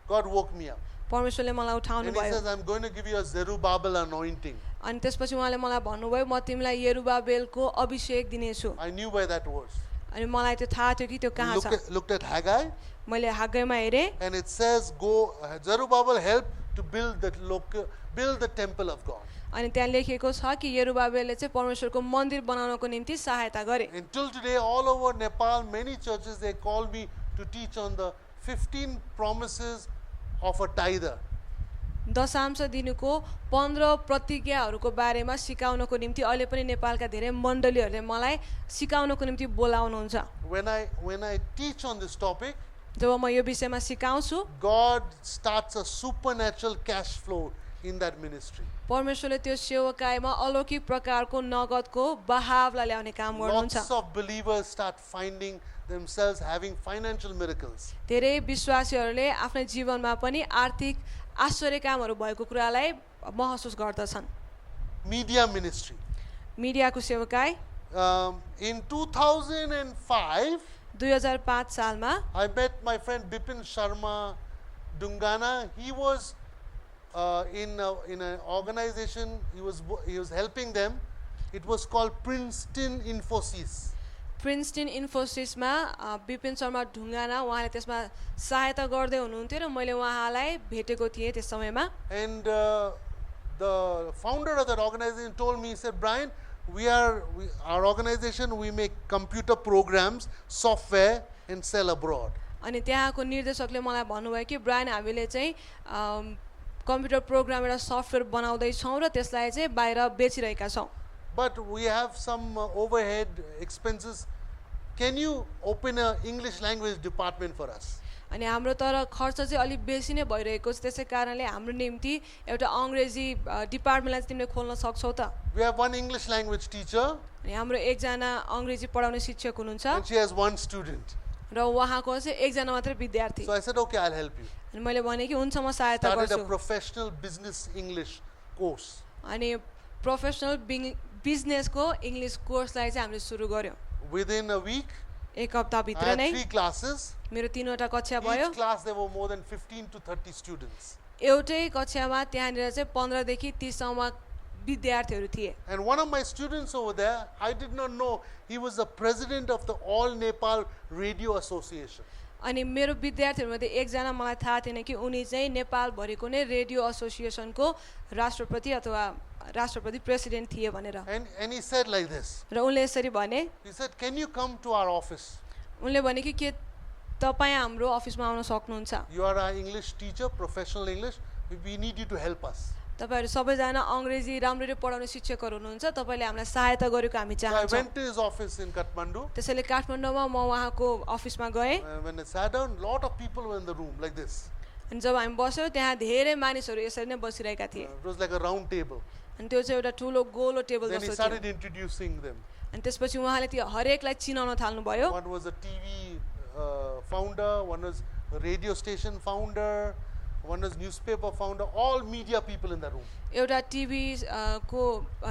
God woke me up. परमेश्वरले मलाई उठाउनु And He भयो says, I'm going to give you a Zerubbabel anointing. अनि त्यसपछि उहाँले मलाई भन्नुभयो म तिमीलाई यरुबाबेलको अभिषेक दिनेछु I knew by that verse. अनि मलाई त्यो थाहा थियो कि त्यो कहाँ छ Looked at Haggai, मैले हागैमा हेरेँ and it says, "Go, Zerubbabel help to build the temple of God." अनि त्यहाँ लेखिएको छ कि यरुबाबेलले चाहिँ परमेश्वरको मन्दिर बनाउनको निम्ति सहायता गरे Until today, all over Nepal, many churches they call me to teach on the 15 promises of a tither. दशांश दिनुको 15 प्रतिज्ञाहरूको बारेमा सिकाउनको निम्ति अहिले पनि नेपालका धेरै मण्डलीहरूले मलाई सिकाउनको निम्ति बोलाउनुहुन्छ When I teach on this topic, जब म यो विषयमा सिकाउँछु God starts a supernatural cash flow in that ministry. परमेश्वरले त्यो सेवकाईमा अलौकिक प्रकारको नगदको बहावलाई ल्याउने काम गर्नुहुन्छ Lots of believers start finding themselves having financial miracles. धेरै विश्वासीहरूले आफ्नो जीवनमा पनि आर्थिक आश्चर्य कामहरू भएको कुरालाई महसुस गर्दछन् Media ministry. मिडियाको सेवकाई In 2005, 2005 सालमा I met my friend Bipin Sharma Dungana. He was in an organization. He was helping them. It was called Princeton Infosys. Princeton इन्फोसिसमा विपिन शर्मा ढुङ्गाना उहाँले त्यसमा सहायता गर्दै हुनुहुन्थ्यो र मैले उहाँलाई भेटेको थिएँ त्यस समयमा And the founder of that organization told me, he said, Brian, our organization, we make computer programs, software, and sell abroad. अनि त्यहाँको निर्देशकले मलाई भन्नुभयो कि ब्रायन हामीले चाहिँ कम्प्युटर प्रोग्राम एउटा सफ्टवेयर बनाउँदैछौँ र त्यसलाई चाहिँ बाहिर बेचिरहेका छौँ But we have some overhead expenses. Can you open an English language department for us? अनि हाम्रो तर खर्च चाहिँ अलिक बेसी नै भइरहेको छ त्यसै कारणले हाम्रो निम्ति एउटा अङ्ग्रेजी डिपार्टमेन्टलाई चाहिँ तिमीले खोल्न सक्छौ त We have one English language teacher अनि हाम्रो एकजना अङ्ग्रेजी पढाउने शिक्षक हुनुहुन्छ and she has one student. र उहाँको चाहिँ एकजना मात्रै विद्यार्थी So I said, okay, I'll help you. अनि मैले भने कि हुन्छ म सहायता Started a गर्छु professional business English course. अनि प्रोफेसनल बिजनेसको इङ्ग्लिस कोर्सलाई चाहिँ हामीले सुरु गर्यौँ Within a week, एक I हप्ताभित्र had नै 3 classes. मेरो 3वटा कक्षा भयो Each class there were more than 15 to 30 students. एउटै कक्षामा त्यहाँनिर चाहिँ 15 देखि 30 सम्म विद्यार्थीहरू थिए। And one of my students over there, I did not know he was the president of the All Nepal Radio Association. अनि मेरो विद्यार्थीहरूमध्ये एकजना मलाई थाहा थिएन कि उनी चाहिँ नेपालभरिको नै रेडियो एसोसिएसनको राष्ट्रपति अथवा राष्ट्रपति प्रेसिडेन्ट थिए भनेर। And he said like this. र उनले यसरी भने, He said, "Can you come to our office? उनले भने कि के तपाईँ हाम्रो अफिसमा आउन सक्नुहुन्छ? You are our English teacher, professional English. We need you to help us." तपाईहरु सबैजना अंग्रेजी राम्ररी पढाउने शिक्षकहरु हुनुहुन्छ, तपाईले हामीलाई सहायता गरेको हामी So I चाहन्छौँ। went to his office in Kathmandu. त्यसैले काठमाडौँमा म उहाँको अफिसमा गएँ। When I sat down, lot of people were in the room like this. अनि जब हामी बस्यौँ त्यहाँ धेरै मानिसहरु यसरी नै बसिरहेका थिए। It was like a round table. अनि त्यो चाहिँ एउटा ठूलो गोलो टेबल Then he जस्तो थियो। started introducing them. अनि त्यसपछि उहाँले त्यो हरेकलाई चिनाउन थाल्नु भयो। One was a TV founder, one was a radio station founder, one was newspaper founder, all media people in the room. एउटा टिभी को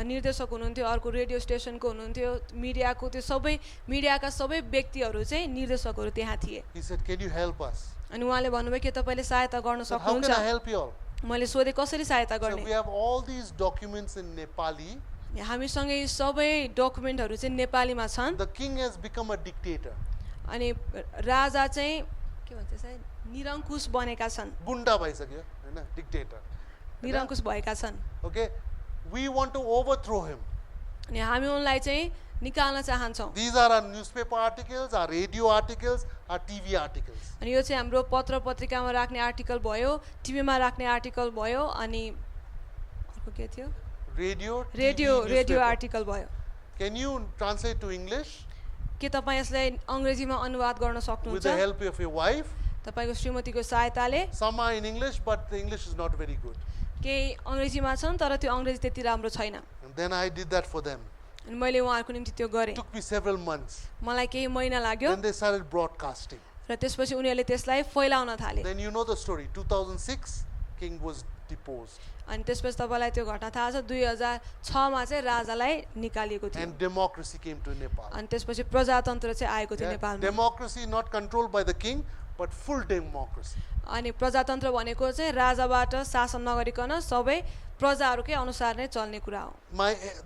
निर्देशक हुनुहुन्थ्यो, अर्को रेडियो स्टेशनको हुनुहुन्थ्यो, मिडियाको त्यो सबै मिडियाका सबै व्यक्तिहरु चाहिँ निर्देशकहरु त्यहाँ थिए। He said, "Can you help us?" अनि उहाँले भन्नुभयो कि तपाईले सहायता गर्न I said, "How सक्नुहुन्छ?" can I help you all?" मैले सोधे कसरी सहायता So गर्ने? we have all these documents in Nepali. हामीसँग यी सबै डकुमेन्टहरु चाहिँ नेपालीमा छन्। The king has become a dictator. अनि राजा चाहिँ के भन्छ त्यसलाई निरङ्कुश बनेका छन्, Gunda bhaisakyo, हैन, dictator. निरङ्कुश भएका छन्। Okay, we want to overthrow him. अनि हामी उनलाई चाहिँ निकाल्न चाहन्छौँ। These are our newspaper articles, our radio articles, our TV articles. अनि यो चाहिँ हाम्रो पत्र पत्रिकामा राख्ने आर्टिकल भयो, टिभीमा राख्ने आर्टिकल भयो, अनि अर्को के थियो? Radio, radio TV, radio newspaper. Article भयो। Can you translate to English के तपाईँ यसलाई अङ्ग्रेजीमा अनुवाद गर्न with सक्नुहुन्छ? the help of your wife? तपाईको श्रीमतीको सहायताले। Some are in English, but the English is not very good. केही अङ्ग्रेजीमा छन् तर त्यो अङ्ग्रेजी त्यति राम्रो छैन। And then I did that for them. अनि मैले उहाँहरूको निम्ति त्यो गरेँ। It took me several months. मलाई केही महिना लाग्यो Then they started broadcasting. र त्यसपछि उनीहरूले त्यसलाई फैलाउन थाले। Then you know the story. 2006, king was deposed. अनि त्यसपछि तपाईलाई त्यो घटना थाहा छ 2006 मा चाहिँ राजालाई निकालिएको थियो। And democracy came to Nepal. अनि त्यसपछि प्रजातन्त्र चाहिँ आएको थियो Yeah, नेपालमा। democracy not controlled by the king, but full democracy. अनि प्रजातन्त्र भनेको चाहिँ राजाबाट शासन नगरिकन सबै प्रजाहरूकै अनुसार नै चल्ने कुरा हो।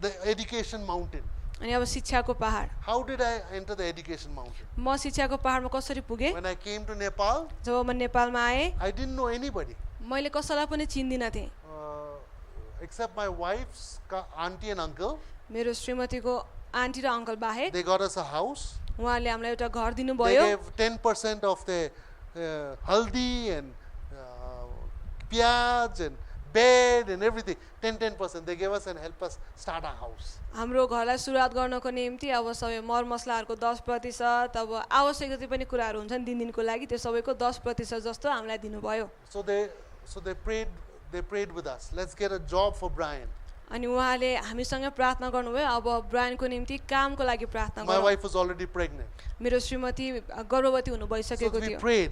The education mountain. अनि अब शिक्षाको पहाड। How did I enter the education mountain? म शिक्षाको पहाडमा कसरी पुगे? When I came to Nepal, जब म नेपालमा आएँ I didn't know anybody मैले कसैलाई पनि चिन्दिनँ थिएँ, except my wife's auntie and uncle. मेरो श्रीमतीको आन्टी र अङ्कल बाहेक। They got us a house. उहाँले हामीलाई एउटा घर They दिनुभयो। gave 10% of the haldi and pyaj and bed and everything. 10%. They gave us and helped us start our house. हाम्रो घरलाई सुरुवात गर्नको निम्ति अब सबै मरमसलाहरूको 10%, अब आवश्यक जति पनि कुराहरू हुन्छन् दिनको लागि त्यो सबैको 10% जस्तो हामीलाई दिनुभयो। So they prayed with us. Let's get a job for Brian. अनि उहाँले हामीसँग प्रार्थना गर्नुभयो, अब ब्रायनको निम्ति कामको लागि प्रार्थना My गरौँ। wife was already pregnant. मेरो श्रीमती गर्भवती हुनु So भइसकेको we थियो। prayed.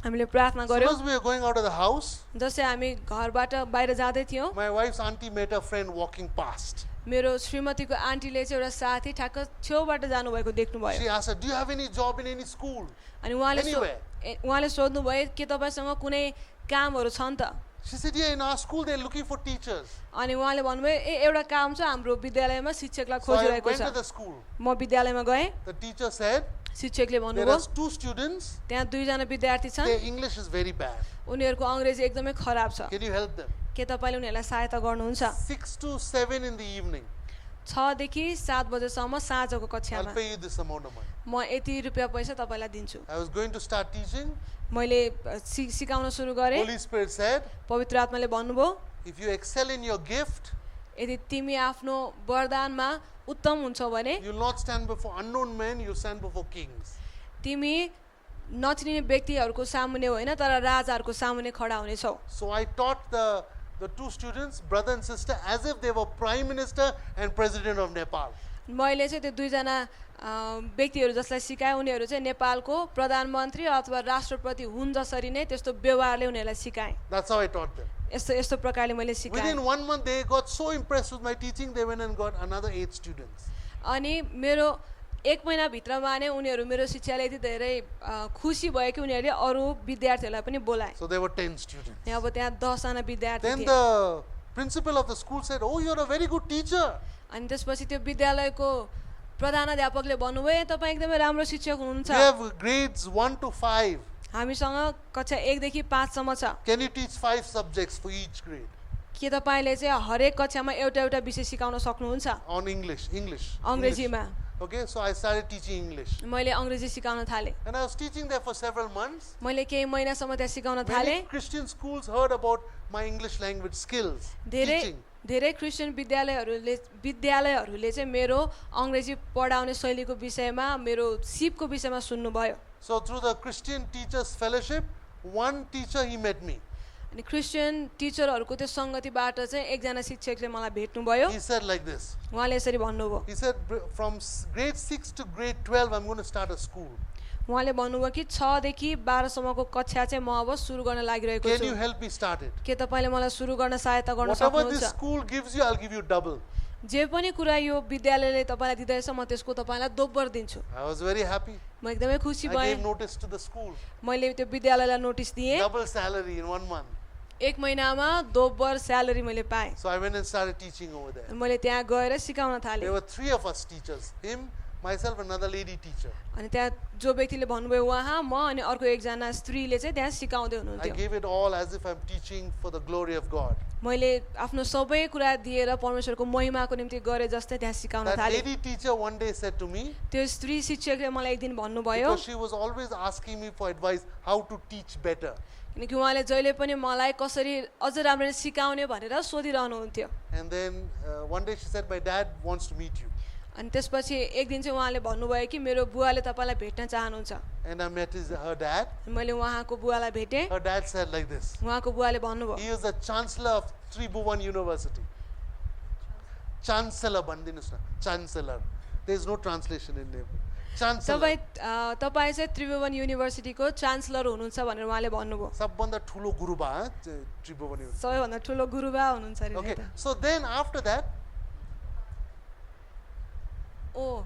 हामीले प्रार्थना So गर्यौँ। as we were going out of the house, जस्तै हामी घरबाट बाहिर जाँदै थियौँ, my wife's auntie met a friend walking past. मेरो श्रीमतीको आन्टीले चाहिँ एउटा साथी ठ्याक्क छेउबाट जानुभएको देख्नुभयो। She asked her, "Do you have any job in any school?" अनि उहाँले Anywhere. उहाँले सोध्नुभयो के तपाईँसँग कुनै कामहरू छन् त? She said, "Yeah, in our school they're looking for teachers." अनि उहाँले भन्नुभयो एउटा काम छ हाम्रो विद्यालयमा शिक्षकलाई So I खोजिरहेको went छ। to the school. म विद्यालयमा गएँ, The teacher said, शिक्षकले "There भन्नुभयो are 2 students. त्यहाँ 2 जना विद्यार्थी छन्, Their English is very bad. उनीहरूको अङ्ग्रेजी एकदमै खराब छ, Can you help them?" के तपाईँले उनीहरूलाई सहायता गर्नुहुन्छ? 6 to 7 in the evening. 6 देखि 7 बजेसम्म साँझको I'll कक्षामा pay you this amount of money. म यति रुपियाँ पैसा तपाईँलाई दिन्छु। I was going to start teaching. मैले सिकाउन सुरु गरेँ। Holy Spirit said, पवित्र आत्माले भन्नुभयो "If you excel in your gift, यदि तिमी आफ्नो वरदानमा उत्तम हुन्छौ भने you'll not stand before unknown men, you'll stand before kings." तिमी नचिनिने व्यक्तिहरूको सामुन्ने होइन तर राजाहरूको सामुन्ने खडा हुनेछौ। So I taught the 2 students, brother and sister, as if they were Prime Minister and President of Nepal. मैले चाहिँ त्यो 2 जना व्यक्तिहरू जसलाई सिकाएँ उनीहरू चाहिँ नेपालको प्रधानमन्त्री अथवा राष्ट्रपति हुन् जसरी नै त्यस्तो व्यवहारले उनीहरूलाई सिकाएँ। That's how I taught them. यस्तो यस्तो प्रकारले मैले सिकाएँ। Within 1 month, they got so impressed with my teaching, they went and got another 8 students. अनि मेरो 1 महिनाभित्रमा नै उनीहरू मेरो शिक्षाले यति धेरै खुसी भयो कि उनीहरूले अरू विद्यार्थीहरूलाई पनि बोलाए। So there were 10 students. अब त्यहाँ 10 जना विद्यार्थी Then थिए। the Principal of the school said, "Oh, you're a very good teacher." अनि त्यसपछि त्यो विद्यालयको प्रधानाध्यापकले भन्नुभयो तपाईँ एकदमै राम्रो शिक्षक हुनुहुन्छ We have grades 1 to 5. हामीसँग कक्षा 1 देखि 5 सम्म छ Can you teach 5 subjects for each grade के तपाईले चाहिँ हरेक कक्षामा एउटा एउटा विषय सिकाउन सक्नुहुन्छ on English? English. अङ्ग्रेजीमा Okay, so I started teaching English. मैले अङ्ग्रेजी सिकाउन थाले And I was teaching there for several months. मैले केही महिनासम्म त्यहाँ सिकाउन थाले Many Christian schools heard about my English language skills. धेरै Teaching. धेरै क्रिस्चियन विद्यालयहरूले चाहिँ मेरो अङ्ग्रेजी पढाउने शैलीको विषयमा मेरो सिपको विषयमा सुन्नुभयो So through the Christian Teachers Fellowship, one teacher he met me. अनि क्रिस्चियन टिचरहरूको त्यो सङ्गतिबाट चाहिँ एकजना शिक्षकले मलाई भेट्नुभयो He said like this. उहाँले यसरी भन्नुभयो He said, from grade 6 to grade 12, I'm going to start a school. उहाँले भन्नुभयो कि 6 देखि 12 सम्मको कक्षा चाहिँ म अब सुरु गर्न लागिरहेको Can छु you help me start it? के तपाईँले मलाई सुरु गर्न सहायता गर्न Whatever this सक्नुहुन्छ school gives you, I'll give you double. जे पनि कुरा यो विद्यालयले तपाईँलाई दिँदैछ म त्यसको तपाईँलाई दोब्बर दिन्छु I was very happy. म एकदमै खुसी I भएँ gave notice to the school. मैले त्यो विद्यालयलाई नोटिस दिएँ Double salary in 1 month. 1 महिनामा दोब्बर स्यालेरी मैले पाएँ So I went and started teaching over there. मैले त्यहाँ गएर सिकाउन थालेँ There were 3 of us teachers. Him, myself, another lady teacher. अनि त्यहाँ जो व्यक्तिले भन्नुभयो उहाँ म अनि अर्को एकजना स्त्रीले चाहिँ त्यहाँ सिकाउँदै I हुनुहुन्थ्यो gave it all as if I'm teaching for the glory of God. मैले आफ्नो सबै कुरा दिएर परमेश्वरको महिमाको निम्ति गरे जस्तै त्यहाँ सिकाउन That थालेँ lady teacher one day said to me, त्यो स्त्री शिक्षकले मलाई एक दिन भन्नुभयो because she was always asking me for advice how to teach better. किनकि उहाँले जहिले पनि मलाई कसरी अझ राम्ररी सिकाउने भनेर सोधिरहनुहुन्थ्यो And then one day she said, my dad wants to meet you. अनि त्यसपछि एक दिन चाहिँ उहाँले भन्नुभयो कि मेरो बुवाले तपाईँलाई भेट्न चाहनुहुन्छ And I met her dad. मैले उहाँको बुवालाई भेटेँ Her dad said like this. उहाँको बुवाले भन्नुभयो He is the chancellor of Tribhuvan University. Chancellor, bandinus na. Chancellor. There is no translation in name. Chancellor. तपाईँ चाहिँ त्रिभुवन युनिभर्सिटीको चान्सलर हुनुहुन्छ भनेर उहाँले भन्नुभयो सबभन्दा ठुलो गुरुबा Tribhuvan University. सबैभन्दा ठुलो गुरुबा हुनुहुन्छ अरे Okay. नि त। So then after that, ओ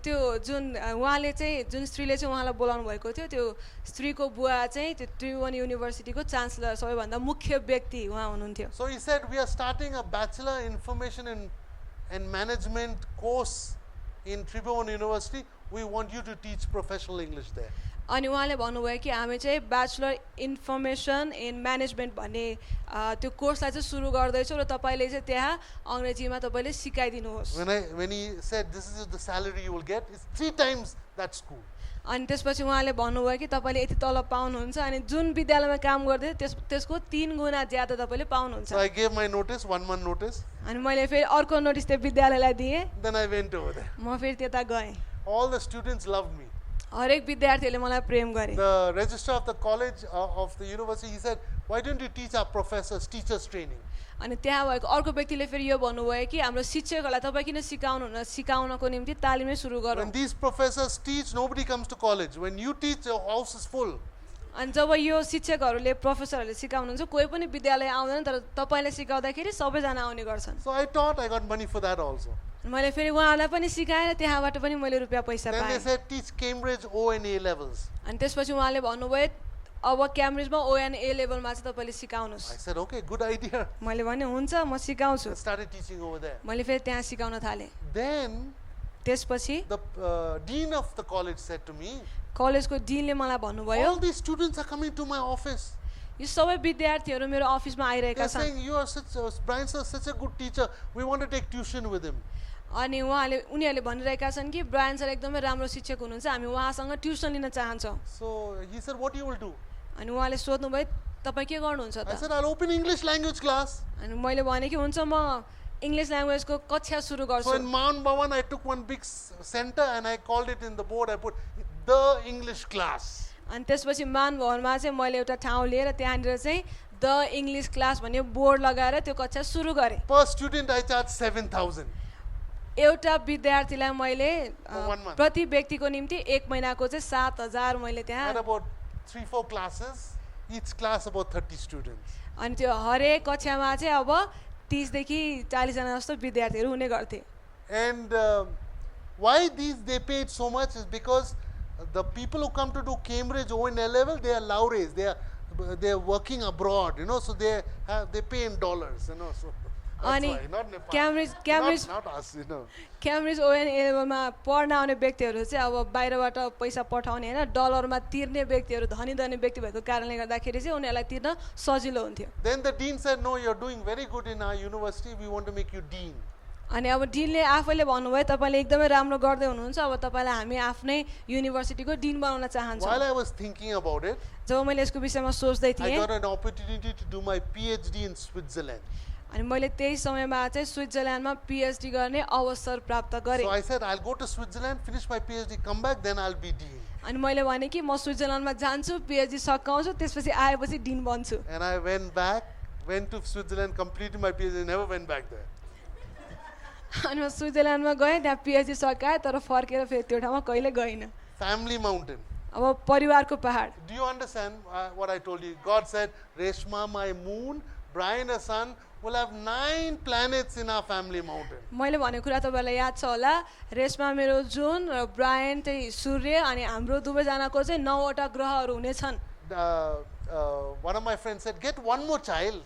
त्यो जुन उहाँले चाहिँ जुन स्त्रीले चाहिँ उहाँलाई बोलाउनु भएको थियो त्यो स्त्रीको बुवा चाहिँ त्यो त्रिभुवन युनिभर्सिटीको चान्सलर सबैभन्दा मुख्य व्यक्ति उहाँ हुनुहुन्थ्यो so he said, we are starting a Bachelor Information and Management course in Tribhuvan University. We want you to teach professional English there. अनि उहाँले भन्नुभयो कि हामी चाहिँ ब्याचलर इन्फर्मेसन इन म्यानेजमेन्ट भन्ने त्यो कोर्सलाई चाहिँ सुरु गर्दैछौँ र तपाईँले चाहिँ त्यहाँ अङ्ग्रेजीमा तपाईँले सिकाइदिनुहोस् When he said, this is the salary you will get, it's 3 times that school. अनि त्यसपछि उहाँले भन्नुभयो कि तपाईँले यति तलब पाउनुहुन्छ अनि जुन विद्यालयमा काम गर्दै त्यसको 3 गुणा ज्यादा तपाईँले पाउनुहुन्छ So I gave my notice, 1 month notice. अनि मैले फेरि अर्को नोटिस त्यो विद्यालयलाई दिएँ Then I went over there. म फेरि त्यता गएँ All the students loved me. हरेक विद्यार्थीहरूले मलाई प्रेम गरे The registrar of the college, of the university, he said, why don't you teach our professors, teachers training? अनि त्यहाँ भएको अर्को व्यक्तिले फेरि यो भन्नुभयो कि हाम्रो शिक्षकहरूलाई तपाईँ किन सिकाउनको निम्ति तालिमै सुरु गरौँ When these professors teach, nobody comes to college. When you teach, your house is full. अनि जब यो शिक्षकहरूले प्रोफेसरहरूले सिकाउनुहुन्छ कोही पनि विद्यालय आउँदैन तर तपाईँले सिकाउँदाखेरि सबैजना आउने गर्छन् So I taught, I got money for that also. मैले फेरि उहाँहरूलाई पनि सिकाएर त्यहाँबाट पनि मैले रुपियाँ पैसा Then they पाएँ said, teach Cambridge O and A levels. अनि त्यसपछि उहाँले भन्नुभयो अब क्याम्ब्रिजमा ONA लेभलमा चाहिँ तपाईँले सिकाउनुहोस् I said, okay, good idea. मैले भने हुन्छ म सिकाउँछु I started teaching over there. मैले फेरि त्यहाँ सिकाउन थालेँ Then त्यसपछि the dean of the college said to me, कलेजको डिनले मलाई भन्नुभयो all these students are coming to my office. यो सबै विद्यार्थीहरू मेरो अफिसमा आइरहेका They're छन् saying, you are Brian sir is such a good teacher. We want to take tuition with him. अनि उनीहरूले भनिरहेका छन् कि ब्रायन सर एकदमै राम्रो शिक्षक हुनुहुन्छ हामी उहाँसँग ट्युसन लिन चाहन्छौँ So he said, what you will do? अनि उहाँले सोध्नुभयो तपाईँ के गर्नुहुन्छ I त said, I'll open English language class. अनि मैले भने कि हुन्छ म इङ्ग्लिस ल्याङ्ग्वेजको कक्षा सुरु So गर्छु in Mount Bhavan, I took one big center and I called it in the board, I put the English class. अनि त्यसपछि मान भवनमा चाहिँ मैले एउटा ठाउँ लिएर त्यहाँनिर चाहिँ द इङ्ग्लिस क्लास भन्ने बोर्ड लगाएर त्यो कक्षा सुरु गरेँ Per student, I charge 7,000. एउटा विद्यार्थीलाई मैले For 1 month. प्रति व्यक्तिको निम्ति 1 महिनाको चाहिँ 7,000 मैले And त्यहाँ about 3-4 classes, each class about 30 students. अनि त्यो हरेक कक्षामा चाहिँ अब 30 देखि 40 जना जस्तो विद्यार्थीहरू हुने गर्थे And why they paid so much is because the people who come to do Cambridge O and A level, they are laureates, they are they're working abroad, you know, so they pay in dollars, you know, so that's अनि why, not Nepal. Cambridge Not us, you know. Cambridge ओएन इलेभनमा पढ्न आउने व्यक्तिहरू चाहिँ अब बाहिरबाट पैसा पठाउने होइन डलरमा तिर्ने व्यक्तिहरू धनी धनी व्यक्ति भएको कारणले गर्दाखेरि चाहिँ उनीहरूलाई तिर्न सजिलो हुन्थ्यो Then the dean said, no, you're doing very good in our university, we want to make you dean. अनि अब डिनले आफैले भन्नुभयो तपाईँले एकदमै राम्रो गर्दै हुनुहुन्छ अब तपाईँलाई हामी आफ्नै युनिभर्सिटीको डिन बनाउन चाहन्छौँ While I was thinking about it, जब मैले यसको विषयमा सोच्दै I थिएँ got an opportunity to do my PhD in Switzerland. अनि मैले त्यही समयमा चाहिँ स्विट्जरल्यान्डमा पिएचडी गर्ने अवसर प्राप्त गरेँ So I said, I'll go to Switzerland, finish my PhD, come back, then I'll be dean. अनि मैले भने कि म स्विट्जरल्यान्डमा जान्छु पिएचडी सकाउँछु त्यसपछि आएपछि डिन बन्छु And I went to Switzerland, completed my PhD, never went back there. अनि म स्विट्जरल्यान्डमा गएँ त्यहाँ पिएचडी सकाएँ तर फर्केर फेरि त्यो ठाउँमा कहिले गइनँ Family mountain. अब परिवारको पहाड Do you understand what I told you? God said, Reshma, my moon, Brian, a son, will have 9 planets in our family mountain. मैले भनेको कुरा तपाईँलाई याद छ होला रेसमा मेरो जुन र ब्रायन चाहिँ सूर्य अनि हाम्रो दुवैजनाको चाहिँ 9वटा ग्रहहरू हुनेछन् One of my friends said, get one more child.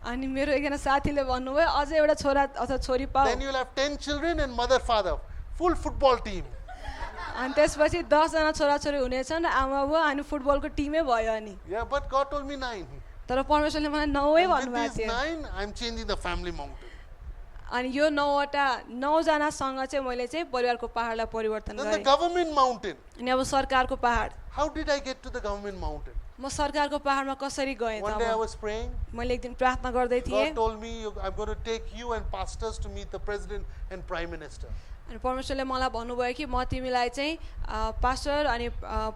अनि मेरो एकजना साथीले भन्नुभयो अझै एउटा छोरा अथवा छोरी पाऊ Then you'll have 10 children and mother, father. Full football team. अनि त्यसपछि 10 जना छोराछोरी हुनेछन् आमा बुवा अनि फुटबलको टिमै भयो अनि Yeah, but God told me 9. तर परमेश्वरले मलाई 9 And भन्नुभएको with these थियो 9, I'm changing the family mountain. अनि यो 9 जनासँग चाहिँ मैले चाहिँ परिवारको पहाडलाई परिवर्तन Then the गरेँ government mountain. अनि अब सरकारको पहाड How did I get to the government mountain? म सरकारको पहाडमा कसरी गएँ One त day I अब was praying. मैले एक दिन प्रार्थना गर्दै थिएँ God told me, I'm going to take you and pastors to meet the president and prime minister. अनि परमेश्वरले मलाई भन्नुभयो कि म तिमीलाई चाहिँ पास्टर अनि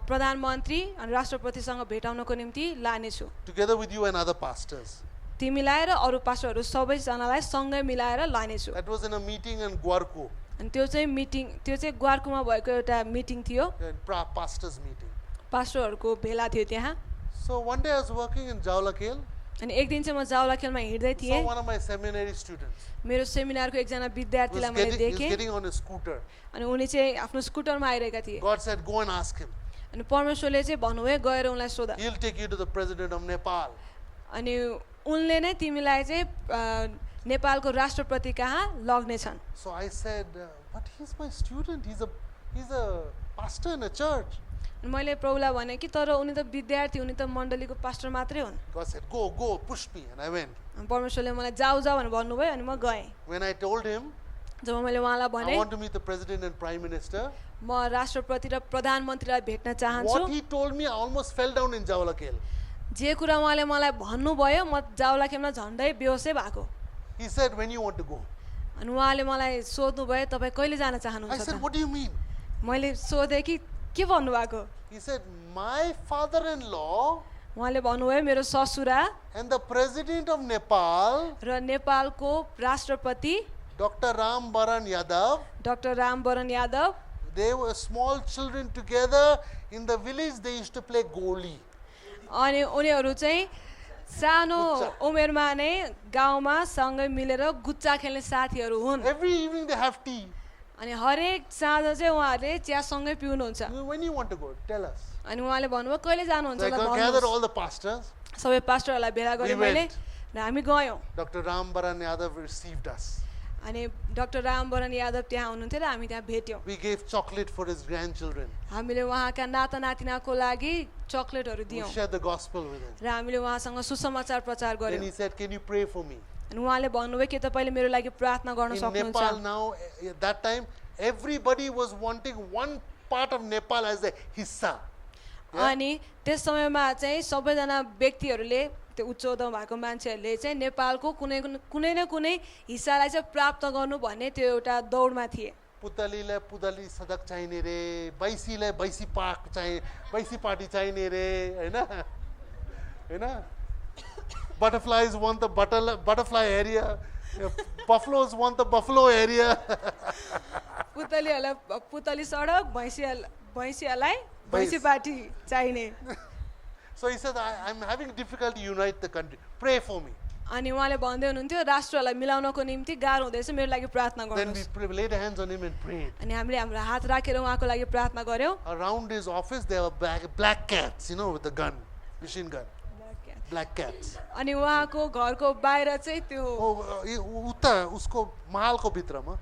प्रधानमन्त्री अनि राष्ट्रपतिसँग भेटाउनको निम्ति लानेछु Together with you and other pastors. तिमीलाई र अरू पास्टरहरू सबैजनालाई सँगै मिलाएर लानेछु That was in a meeting in Guarco, अनि त्यो चाहिँ ग्वार्कुमा भएको एउटा मिटिङ थियो pastors meeting. पास्टरहरूको भेला थियो त्यहाँ So one day I was working in Jaulakhel. अनि एक दिन चाहिँ म जावलाखेलमा हिँड्दै Saw थिएँ one of my seminary students. मेरो सेमिनारको एकजना विद्यार्थीलाई मैले He's देखेँ getting on a scooter. अनि उनी चाहिँ आफ्नो स्कुटरमा आइरहेका थिए God said, go and ask him. अनि परमेश्वरले चाहिँ भन्नुभयो गएर उनलाई सोध He'll take you to the president of Nepal. अनि उनले नै तिमीलाई चाहिँ नेपालको राष्ट्रपति कहाँ लग्नेछन् So I said, but he's my student. He's a pastor in a church. अनि मैले प्रभुलाई भने कि तर उनी त विद्यार्थी उनी त मण्डलीको पास्टर मात्रै हुन् God said, go, push me. And I went. अनि परमेश्वरले मलाई जाऊ भनेर भन्नुभयो अनि म गएँ When I told him, जब मैले उहाँलाई I भने want to meet the president and prime minister, म राष्ट्रपति र प्रधानमन्त्रीलाई भेट्न चाहन्छु what he told me, I almost fell down in Jaulakhel. जे कुरा उहाँले मलाई भन्नुभयो म जावलाखेलमा झन्डै बेहोसै भएको He said, when you want to go? अनि उहाँले मलाई सोध्नुभयो तपाईँ कहिले जान I चाहनुहुन्छ said, त what do you mean? मैले सोधेँ कि के भन्नुभएको He said, my father-in-law उहाँले भन्नुभयो मेरो ससुरा and the president of Nepal, र नेपालको राष्ट्रपति Dr. Ram Baran Yadav, doctor Ram Baran Yadav they were small children together in the village. They used to play goli. अनि उनीहरू चाहिँ सानो उमेरमा नै गाउँमा सँगै मिलेर गुच्चा खेल्ने साथीहरू हुन् Every evening they have tea. अनि हरेक साँझ चाहिँ उहाँहरूले चिया सँगै पिउनुहुन्छ When you want to go, tell us. अनि उहाँले भन्नुभयो कहिले जानुहुन्छ So I ल gathered भन्नुहोस् all the pastors. सबै पास्टरहरूलाई भेला गरेँ We मैले went. र हामी गयौँ Dr. Ram Baran Yadav received us. अनि डाक्टर रामवरण यादव त्यहाँ हुनुहुन्थ्यो र हामी त्यहाँ भेट्यौँ We gave chocolate for his grandchildren. हामीले उहाँका नाता नातिनाको लागि चक्लेटहरू We दियौँ shared the gospel with him. र हामीले उहाँसँग सुसमाचार प्रचार Then गर्यौँ he said, can you pray for me? अनि उहाँले भन्नुभयो कि तपाईँले मेरो लागि प्रार्थना गर्न In सक्नुहुन्छ Nepal now, at that time, everybody was wanting one part of Nepal as a hissa. अनि त्यस समयमा चाहिँ सबैजना व्यक्तिहरूले त्यो उच्च उदम भएको मान्छेहरूले चाहिँ नेपालको कुनै न कुनै हिस्सालाई चाहिँ प्राप्त गर्नु भन्ने त्यो एउटा दौडमा थिए पुतलीलाई पुतली सदक चाहिने रे बैसीलाई बैसी पार्टी चाहिने रे हैन butterflies want the butterfly area, buffaloes want the buffalo area. पुतलीहरूलाई पुतली सडक भैँसीहरूलाई भैँसी पार्टी चाहिने So he said, I'm having difficulty to unite the country. Pray for me. अनि उहाँले भन्दै हुनुहुन्थ्यो राष्ट्रलाई मिलाउनको निम्ति गाह्रो हुँदैछ मेरो लागि प्रार्थना Then गर्नुहोस् we laid hands on him and prayed. अनि हामीले हाम्रो हात राखेर उहाँको लागि प्रार्थना गर्यौँ Around his office there were black cats, with the gun, machine gun. black cats. अनि उहाँको घरको बाहिर चाहिँ त्यो उता उसको महलको भित्रमा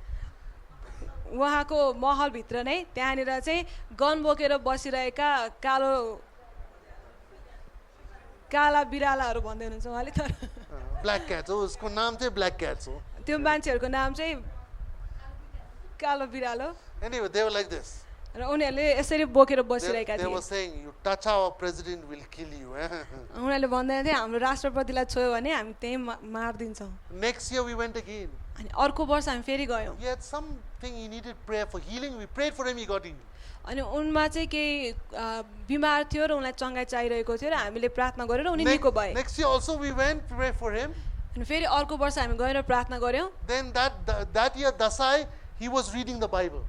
उहाँको महलभित्र नै त्यहाँनिर चाहिँ गन बोकेर बसिरहेका काला बिरालाहरू भन्दै हुनुहुन्छ उहाँले तर ब्ल्याक क्याट्स हो उसको नाम चाहिँ ब्ल्याक क्याट्स हो त्यो मान्छेहरूको नाम चाहिँ कालो बिरालो anyway they were like this र उनीहरूले यसरी बोकेर बसिरहेका they थिए were saying you touch our president will kill you उनीहरूले भन्दै थिए हाम्रो राष्ट्रपतिलाई छोयो भने हामी त्यही मारिदिन्छौँ next year we went again अनि अर्को वर्ष हामी फेरि गयौँ he had something he needed prayer for healing we prayed for him he got healed अनि उनमा चाहिँ केही बिमार थियो र उनलाई चङ्गाई चाहिरहेको थियो र हामीले प्रार्थना गरेर उनी निको भए next year also we went pray for him अनि फेरि अर्को वर्ष हामी गएर प्रार्थना गर्यौँ then that year Dasai he was reading the Bible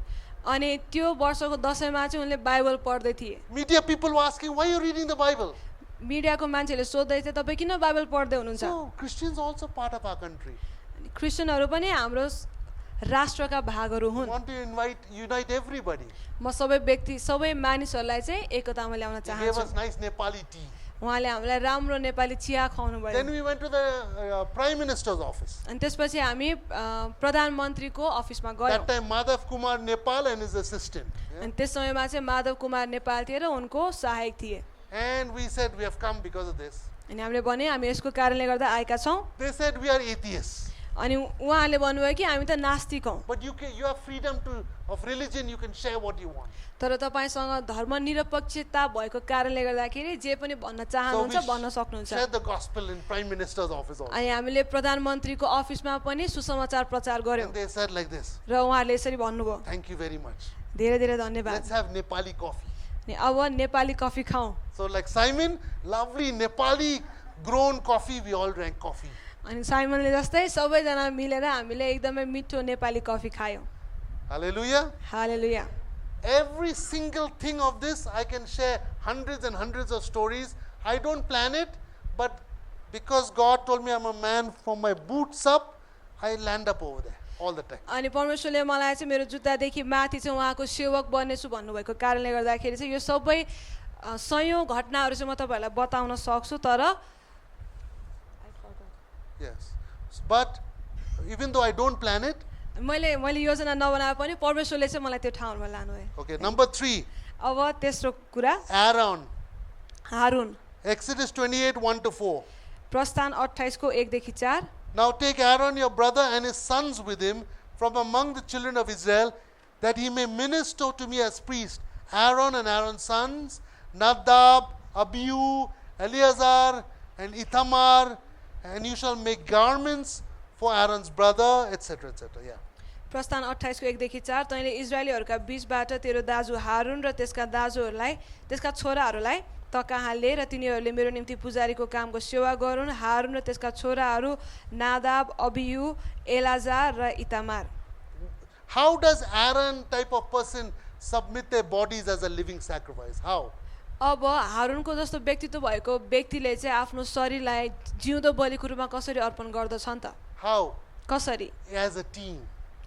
अनि त्यो वर्षको दशैंमा चाहिँ उनले बाइबल पढ्दै थिए media people were asking why are you reading the Bible मिडियाको मान्छेहरूले सोध्दै थिए तपाईँ किन बाइबल पढ्दै हुनुहुन्छ so Christians also part of our country अनि क्रिस्चियनहरू पनि हाम्रो राष्ट्रका भागहरू हुन् want to unite everybody म सबै व्यक्ति सबै मानिसहरूलाई चाहिँ एकतामा ल्याउन he gave चाहन्छु us nice Nepali tea उहाँले हामीलाई राम्रो नेपाली चिया खुवाउनु भयो then we went to the prime minister's office अनि त्यसपछि हामी प्रधानमन्त्रीको अफिसमा गयौँ that time Madhav Kumar Nepal and his assistant अनि त्यस समयमा चाहिँ माधव कुमार नेपाल थिए र उनको सहायक थिए and we said we have come because of this अनि हामीले भने हामी यसको कारणले गर्दा आएका छौँ they said we are atheists अनि उहाँहरूले भन्नुभयो कि हामी त नास्तिक हौँ but you have freedom of religion you can share what you want तर तपाईसँग धर्मनिरपेक्षता भएको कारणले गर्दाखेरि जे पनि भन्न चाहनुहुन्छ भन्न सक्नुहुन्छ share the gospel in prime minister's office also अनि हामीले प्रधानमन्त्रीको अफिसमा पनि सुसमाचार प्रचार गर्यौँ and they said like this र उहाँहरूले यसरी भन्नुभयो thank you very much धेरै धेरै धन्यवाद let's have Nepali coffee अनि अब नेपाली कफी खाउँ so like Simon lovely Nepali grown coffee we all drank coffee अनि साइमनले जस्तै सबैजना मिलेर हामीले एकदमै मिठो नेपाली कफी खायौँ hallelujah hallelujah every single thing of this I can share hundreds and hundreds of stories I don't plan it but because God told me I'm a man from my boots up I land up over there all the time अनि परमेश्वरले मलाई चाहिँ मेरो जुत्तादेखि माथि चाहिँ उहाँको सेवक बन्नेछु भन्नुभएको कारणले गर्दाखेरि चाहिँ यो सबै सयौं घटनाहरू चाहिँ म तपाईहरुलाई बताउन सक्छु तर yes but even though I don't plan it मैले योजना नबनाए पनि परमेश्वरले चाहिँ मलाई त्यो ठाउँमा लानु भयो okay number 3 अब तेस्रो कुरा Aaron हारून Exodus 28 1 to 4 प्रस्थान 28 को 1 देखि 4 now take Aaron your brother and his sons with him from among the children of Israel that he may minister to me as priest Aaron and Aaron's sons Nadab Abihu Eleazar and Ithamar and you shall make garments for Aaron's brother etc yeah प्रस्थान 28 को 1 देखि 4 तैले इजरायलीहरुका बीचबाट तेरो दाजु हारून र त्यसका दाजुहरुलाई त्यसका छोराहरुलाई त कहाँ ले र तिनीहरुले मेरो निम्ति पुजारीको कामको सेवा गरून् हारून र त्यसका छोराहरु नादाब अबियु एलाजार र Itamar how does Aaron type of person submit their bodies as a living sacrifice how अब हारूनको जस्तो व्यक्तित्व भएको व्यक्तिले चाहिँ आफ्नो शरीरलाई जिउँदो बलिको रूपमा कसरी अर्पण गर्दछन् त how कसरी as a team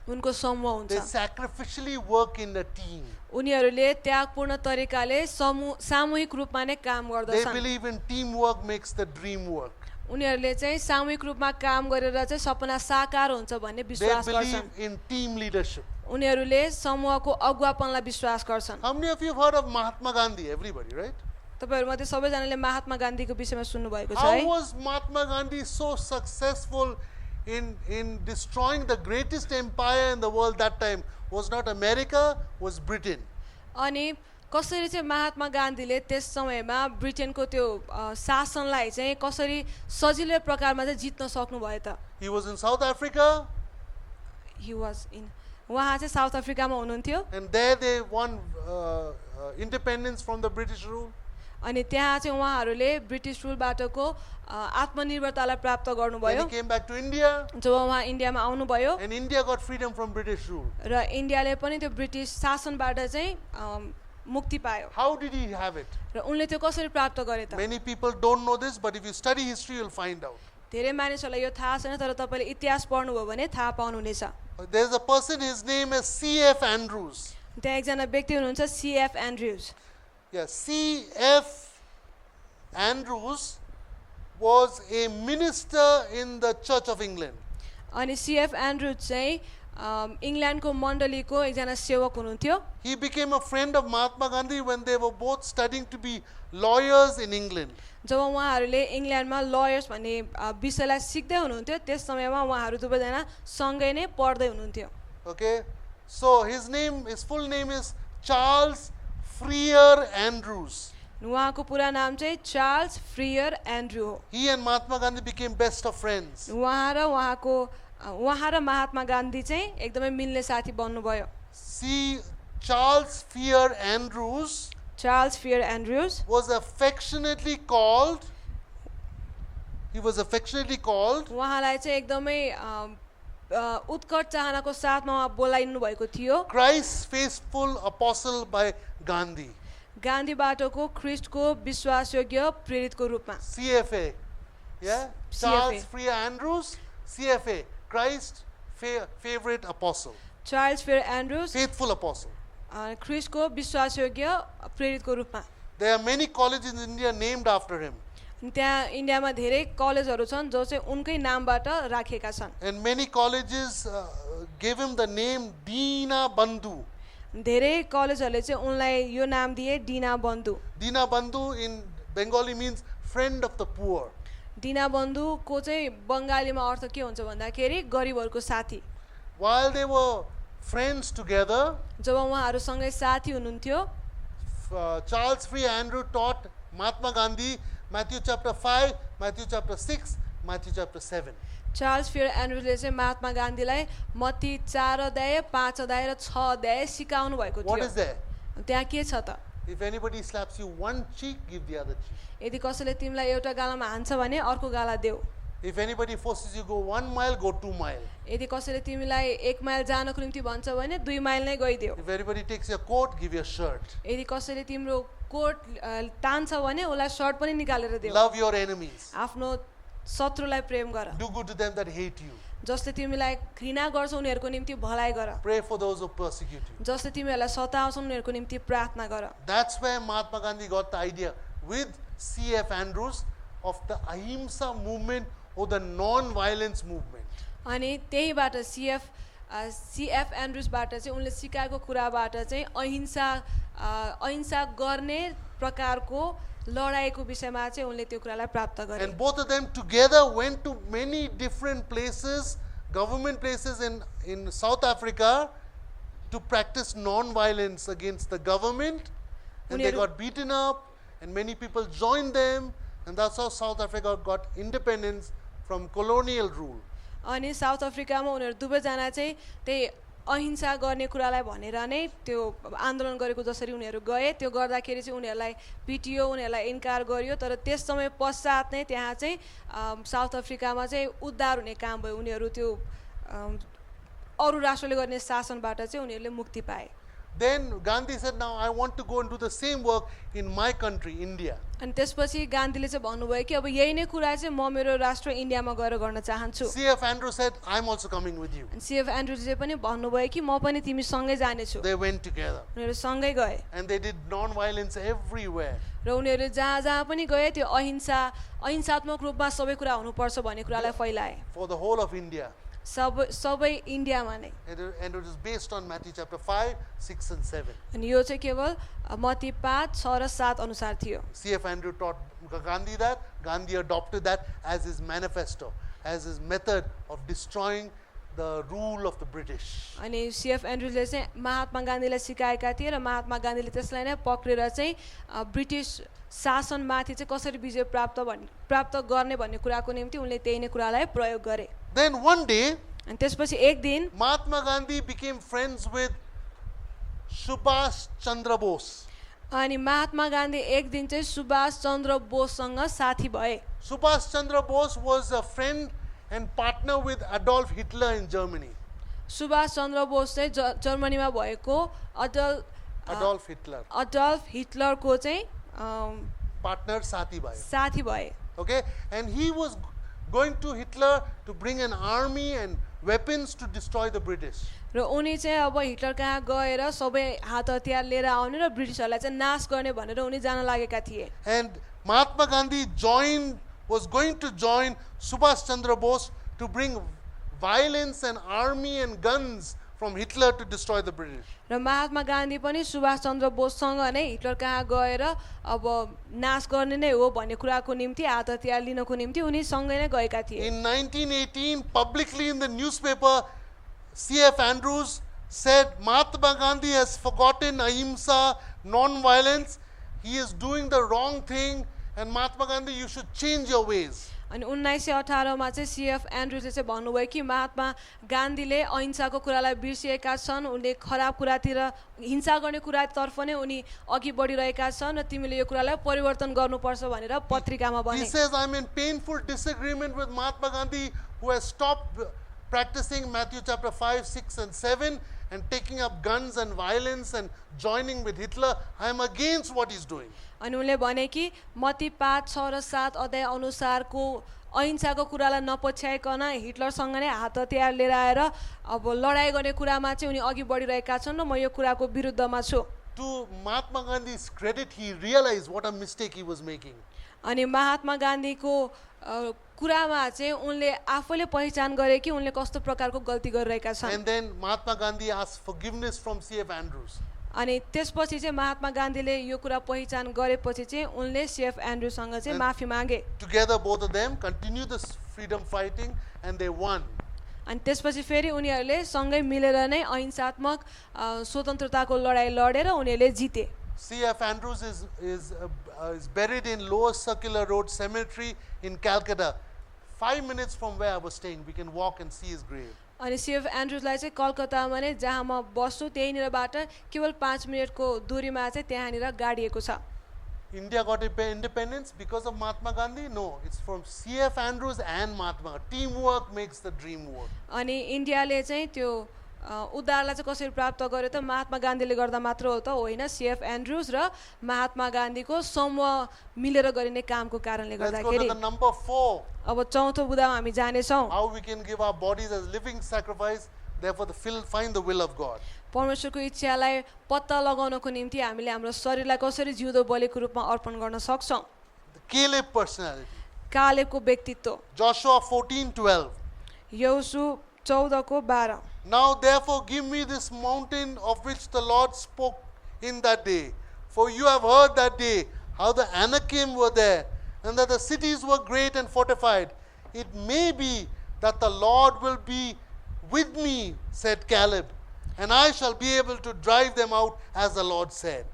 उनको समूह हुन्छ they sacrificially work in a team उनीहरुले त्यागपूर्ण तरिकाले सामूहिक रूपमा नै काम they गर्दछन् believe in teamwork makes the dream work उनीहरुले चाहिँ सामूहिक रूपमा काम गरेर चाहिँ सपना साकार हुन्छ भन्ने they विश्वास believe गर्छन् in team leadership उनीहरुले समूहको अगुवापनलाई विश्वास गर्छन् how many of you have heard of Mahatma Gandhi everybody right तपाईहरु मध्ये सबैजनाले महात्मा गान्धीको विषयमा सुन्नु भएको छ how है was Mahatma Gandhi so successful in destroying the greatest empire in the world that time was not America was Britain अनि कसरी चाहिँ महात्मा गान्धीले त्यस समयमा ब्रिटेनको त्यो शासनलाई चाहिँ कसरी सजिलो प्रकारमा चाहिँ जित्न सक्नु भयो त he was in South Africa he was in उहाँ चाहिँ साउथ अफ्रिकामा हुनुहुन्थ्यो and there they won independence from the British rule अनि त्यहाँ चाहिँ उहाँहरूले ब्रिटिश रुलबाटको आत्मनिर्भरतालाई प्राप्त then गर्नुभयो he came back to India जब उहाँ इन्डियामा आउनुभयो and India got freedom from British rule र इन्डियाले पनि त्यो ब्रिटिश शासनबाट चाहिँ मुक्ति पायो how did he have it र उनले त्यो कसरी प्राप्त गरे त many people don't know this but if you study history you'll find out धेरै मानिसहरूलाई यो थाहा छैन तर तपाईले इतिहास पढ्नुभयो भने थाहा पाउनुहुनेछ there's a person his name is C.F. Andrews त्यहाँ एकजना व्यक्ति हुनुहुन्छ CF Andrews yeah C.F. Andrews was a minister in the Church of England. अनि सिएफ एन्ड्रु चाहिँ इङ्ल्यान्डको मण्डलीको एकजना सेवक हुनुहुन्थ्यो. He became a friend of Mahatma Gandhi when they were both studying to be lawyers in England. जब उहाँहरूले इङ्ल्यान्डमा liars भन्ने विषयलाई सिक्दै हुनुहुन्थ्यो त्यस समयमा उहाँहरू दुवैजना सँगै नै पढ्दै हुनुहुन्थ्यो. Okay, so his full name is Charles Freer Andrews. उहाँको पुरा नाम चाहिँ चार्ल्स फ्रियर एन्ड्रु हो. He and Mahatma Gandhi became best of friends. उहाँ र महात्मा गान्धी चाहिँ एकदमै मिल्ने साथी बन्नुभयो. See, Charles Freer Andrews Charles Freer Andrews was affectionately called. He was affectionately called उहाँलाई चाहिँ एकदमै उत्कट चाहनाको साथमा उहाँ बोलाइनु भएको थियो. Christ's faithful apostle by Gandhi. गान्धीबाटको ख्रिस्टको विश्वासयोग्य प्रेरितको रूपमा. CFA, yeah. Charles Freer Andrews, CFA, Christ's favorite apostle, Charles Freer Andrews faithful apostle. ख्रिस्टको विश्वासयोग्य प्रेरितको रूपमा. There are many colleges in India named after him, त्यहाँ इन्डियामा धेरै कलेजहरू छन् जो चाहिँ उनकै नामबाट राखेका छन्. and many colleges gave him the name Dina Bandhu. धेरै कलेजहरूले चाहिँ उनलाई यो नाम दिए डिना बन्धु. Dina Bandhu in Bengali means friend of the poor. डिना बन्धुको चाहिँ बङ्गालीमा अर्थ के हुन्छ भन्दाखेरि गरिबहरूको साथी. While they were friends together, जब उहाँहरू सँगै साथी हुनुहुन्थ्यो Charles Freer Andrew taught Mahatma Gandhi Matthew chapter 5, Matthew chapter 6, Matthew chapter 7. Charles फ्रियर एन्ड्रुजले चाहिँ महात्मा गान्धीलाई मत्ती 4 अध्याय 5 अध्याय र 6 अध्याय सिकाउनु भएको What थियो. is there? त्यहाँ के छ त? If anybody slaps you one cheek, give the other cheek. यदि कसैले तिमीलाई एउटा गालामा हान्छ भने अर्को गाला देऊ. If anybody forces you go 1 mile, go 2 mile. यदि कसैले तिमीलाई 1 माइल जानको निम्ति भन्छ भने 2 माइल नै गइदेऊ. If anybody takes your coat, give your shirt. यदि कसैले तिम्रो कोट तान्छ भने उसलाई सर्ट पनि निकालेर देऊ. Love your enemies. आफ्नो शत्रुलाई प्रेम गर. Do good to them that hate you. जसले तिमीलाई घृणा गर्छ उनीहरूको निम्ति भलाइ गर. Pray for those who persecute you. जसले तिमीहरूलाई सताउँछन् उनीहरूको निम्ति प्रार्थना गर. That's where Mahatma Gandhi got the idea with C.F. Andrews of the Ahimsa movement or the non-violence movement. अनि त्यहीबाट सिएफ एन्ड्रुजबाट चाहिँ उनले सिकाएको कुराबाट चाहिँ अहिंसा गर्ने प्रकारको लडाइँको विषयमा चाहिँ उनले त्यो कुरालाई प्राप्त गरे. And both of them together went to many different places, government places in South Africa, to practice non-violence against the government. And they got beaten up, and many people joined them, and that's how South Africa got independence from colonial rule. अनि south अफ्रिकामा उनीहरू दुवैजना चाहिँ त्यही अहिंसा गर्ने कुरालाई भनेर नै त्यो आन्दोलन गरेको जसरी उनीहरू गए त्यो गर्दाखेरि चाहिँ उनीहरूलाई पिटियो, उनीहरूलाई इन्कार गरियो. तर त्यस समय पश्चात नै त्यहाँ चाहिँ साउथ अफ्रिकामा चाहिँ उद्धार हुने काम भयो. उनीहरू त्यो अरू राष्ट्रले गर्ने शासनबाट चाहिँ उनीहरूले मुक्ति पाए. Then Gandhi said, now I want to go and do the same work in my country, India. अनि त्यसपछि गान्धीले चाहिँ भन्नुभयो कि अब यही नै कुरा चाहिँ म मेरो राष्ट्र इन्डियामा गएर गर्न चाहन्छु. C.F. Andrews said, I'm also coming with you. सिएफ एन्ड्रुजले पनि भन्नुभयो कि म पनि तिमी सँगै जानेछु. They went together. उनीहरू सँगै गए And they did non-violence everywhere. र उनीहरू जहाँ जहाँ पनि गए त्यो अहिंसात्मक रूपमा सबै कुरा हुनुपर्छ भन्ने कुरालाई फैलाए. For the whole of India. सबै इन्डियामा नै. And it is based on Matthew chapter 5, 6 and 7. अनि यो चाहिँ केवल मत्ती 5, 6 र 7 अनुसार थियो. C.F. Andrews taught Gandhi that. Gandhi adopted that as his manifesto, as his method of destroying the rule of the British. अनि सिएफ एन्ड्रुजले चाहिँ महात्मा गान्धीलाई सिकाएका थिए र महात्मा गान्धीले त्यसलाई नै पक्रेर चाहिँ ब्रिटिस शासनमाथि चाहिँ कसरी विजय प्राप्त गर्ने भन्ने कुराको निम्ति उनले त्यही नै कुरालाई प्रयोग गरे. Then one day, अनि त्यसपछि एक दिन Mahatma Gandhi became friends with Subhash Chandra Bose. अनि महात्मा गान्धी एक दिन चाहिँ सुभाष चन्द्र बोससँग साथी भए. Subhash Chandra Bose was a friend and partner with Adolf Hitler in Germany. Subhash Chandra Bose चाहिँ जर्मनीमा भएको Adolf Hitler. अडल्फ हिटलरको चाहिँ Partner साथी भयो. साथी भए. Okay, and he was going to Hitler to bring an army and weapons to destroy the British. र उनी चाहिँ अब हिटलर कहाँ गएर सबै हात हतियार लिएर आउने र ब्रिटिसहरूलाई चाहिँ नाश गर्ने भनेर उनी जान लागेका थिए. And Mahatma Gandhi joined was going to join Subhash Chandra Bose to bring violence and army and guns from Hitler to destroy the British. र महात्मा गान्धी पनि सुभाष चन्द्र बोससँग नै हिटलर कहाँ गएर अब नाश गर्ने नै हो भन्ने कुराको निम्ति हात हतियार लिनको निम्ति उनी सँगै नै गएका थिए। In 1918, publicly in the newspaper, C.F. Andrews said, Mahatma Gandhi has forgotten ahimsa, non-violence. He is doing the wrong thing, and Mahatma Gandhi, you should change your ways. अनि 1918 मा चाहिँ सीएफ एन्ड्रुजले चाहिँ भन्नुभयो कि महात्मा गान्धीले अहिंसाको कुरालाई बिर्सिएका छन्, उनले खराब कुरातिर हिंसा गर्ने कुरातर्फ नै उनी अघि बढिरहेका छन् र तिमीले यो कुरालाई परिवर्तन गर्नुपर्छ भनेर पत्रिकामा भने। He says, I'm in painful disagreement with Mahatma Gandhi, who has stopped practicing Matthew chapter 5, 6 and 7 and taking up guns and violence and joining with Hitler. I am against what he's doing. अनि उनले भने कि मत्ती 5, 6 र 7 अध्याय अनुसारको अहिंसाको कुरालाई नपछ्याइकन हिटलरसँग नै हात हतियार लिएर आएर अब लडाई गर्ने कुरामा चाहिँ उनी अघि बढिरहेका छन् र म यो कुराको विरुद्धमा छु। To Mahatma Gandhi's credit, he realized what a mistake he was making. अनि महात्मा गान्धीको कुरामा चाहिँ उनले आफैले पहिचान गरे कि उनले कस्तो प्रकारको गल्ती गरिरहेका छन्। And then Mahatma Gandhi asked forgiveness from C.F. Andrews. अनि त्यसपछि चाहिँ महात्मा गान्धीले यो कुरा पहिचान गरेपछि चाहिँ उनले सीएफ एन्ड्रुसँग चाहिँ माफी मागे। Together both of them continued the freedom fighting and they won. अनि त्यसपछि फेरि उनीहरूले सँगै मिलेर नै अहिंसात्मक स्वतन्त्रताको लडाई लडेर उनीहरूले जिते। C.F. Andrews is buried in Lower Circular Road Cemetery in Calcutta. 5 minutes from where I was staying, we can walk and see his grave. अनि सीएफ एन्ड्रुजलाई चाहिँ कलकत्तामा नै जहाँ म बस्छु त्यहीँनिरबाट केवल 5 मिनटको दूरीमा चाहिँ त्यहाँनिर गाडिएको छ। India got independence because of Mahatma Gandhi? No, it's from C.F. Andrews and Mahatma. Teamwork makes the dream work. अनि इन्डियाले चाहिँ त्यो उद्धारलाई चाहिँ कसरी प्राप्त गर्यो त महात्मा गान्धीले गर्दा मात्र हो त होइन, सीएफ एन्ड्रुज र महात्मा गान्धीको समूह मिलेर गरिने कामको कारणले Let's go to गर्दाखेरि। the number 4. अब चौथो बुदामा हामी जानेछौँ How we can give our bodies as living sacrifice, therefore find the will of God. परमेश्वरको इच्छालाई पत्ता लगाउनको निम्ति हामीले हाम्रो शरीरलाई कसरी जिउँदो बलिको रूपमा अर्पण गर्न सक्छौँ। The Caleb personality. कालेबको व्यक्तित्व Joshua 14:12. यहोशू 14:12। Now therefore give me this mountain of which the Lord spoke in that day. For you have heard that day how the Anakim were there, and that the cities were great and fortified. It may be that the Lord will be with me, said Caleb, and I shall be able to drive them out as the Lord said.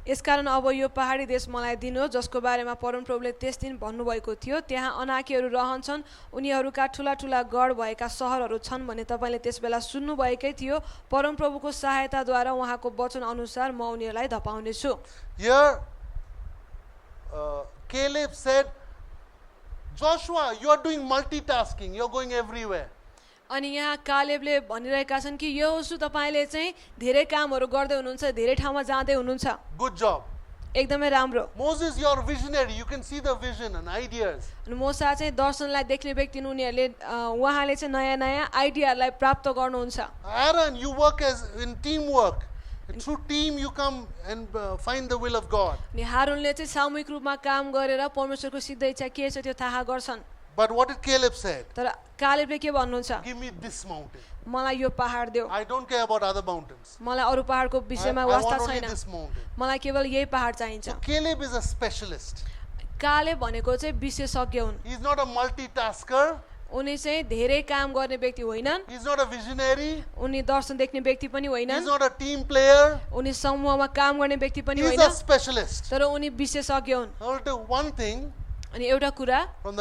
यसकारण अब यो पहाडी देश मलाई दिनु जसको बारेमा परमप्रभुले त्यस दिन भन्नुभएको थियो, त्यहाँ अनाकीहरू रहन्छन्, उनीहरूका ठुला ठुला गढ भएका सहरहरू छन् भन्ने तपाईँले त्यसबेला सुन्नुभएकै थियो। परमप्रभुको सहायताद्वारा उहाँको वचन अनुसार म उनीहरूलाई धपाउनेछु। Here Caleb said, Joshua, you are doing multitasking, you are going everywhere. अनि यहाँ कालेबले भनिरहेका छन् कि यहोशू तपाईँले चाहिँ धेरै कामहरू गर्दै हुनुहुन्छ, धेरै ठाउँमा जाँदै हुनुहुन्छ। Good job. एकदमै राम्रो। Moses, you are visionary, you can see the vision and ideas. अनि मोसा चाहिँ दर्शनलाई देख्ने व्यक्ति हुन्, उनीहरूले उहाँले चाहिँ नयाँ नयाँ आइडियाहरूलाई प्राप्त गर्नुहुन्छ। Aaron, you work as in teamwork. Through team you come and find the will of God. अनि हारूनले चाहिँ सामूहिक रूपमा काम गरेर परमेश्वरको सिद्ध इच्छा के छ त्यो थाहा गर्छन्। But what did Caleb say? तर कालेबले के भन्नुहुन्छ, Give me this mountain. मलाई यो पहाड देऊ, I don't care about other mountains. मलाई अरू पहाडको I विषयमा want वास्ता only छैन, this mountain. मलाई केवल यही पहाड चाहिन्छ। So Caleb is a specialist. Caleb भनेको चाहिँ विशेषज्ञ हुन्, He's not a multitasker. उनी चाहिँ धेरै काम गर्ने व्यक्ति होइनन्, He's not a visionary. उनी दर्शन देख्ने व्यक्ति पनि He's होइनन्, not a team player. उनी समूहमा काम गर्ने व्यक्ति पनि He's होइन, a specialist. तर उनी विशेषज्ञ हुन्। I'll do one thing. अनि एउटा कुरा, From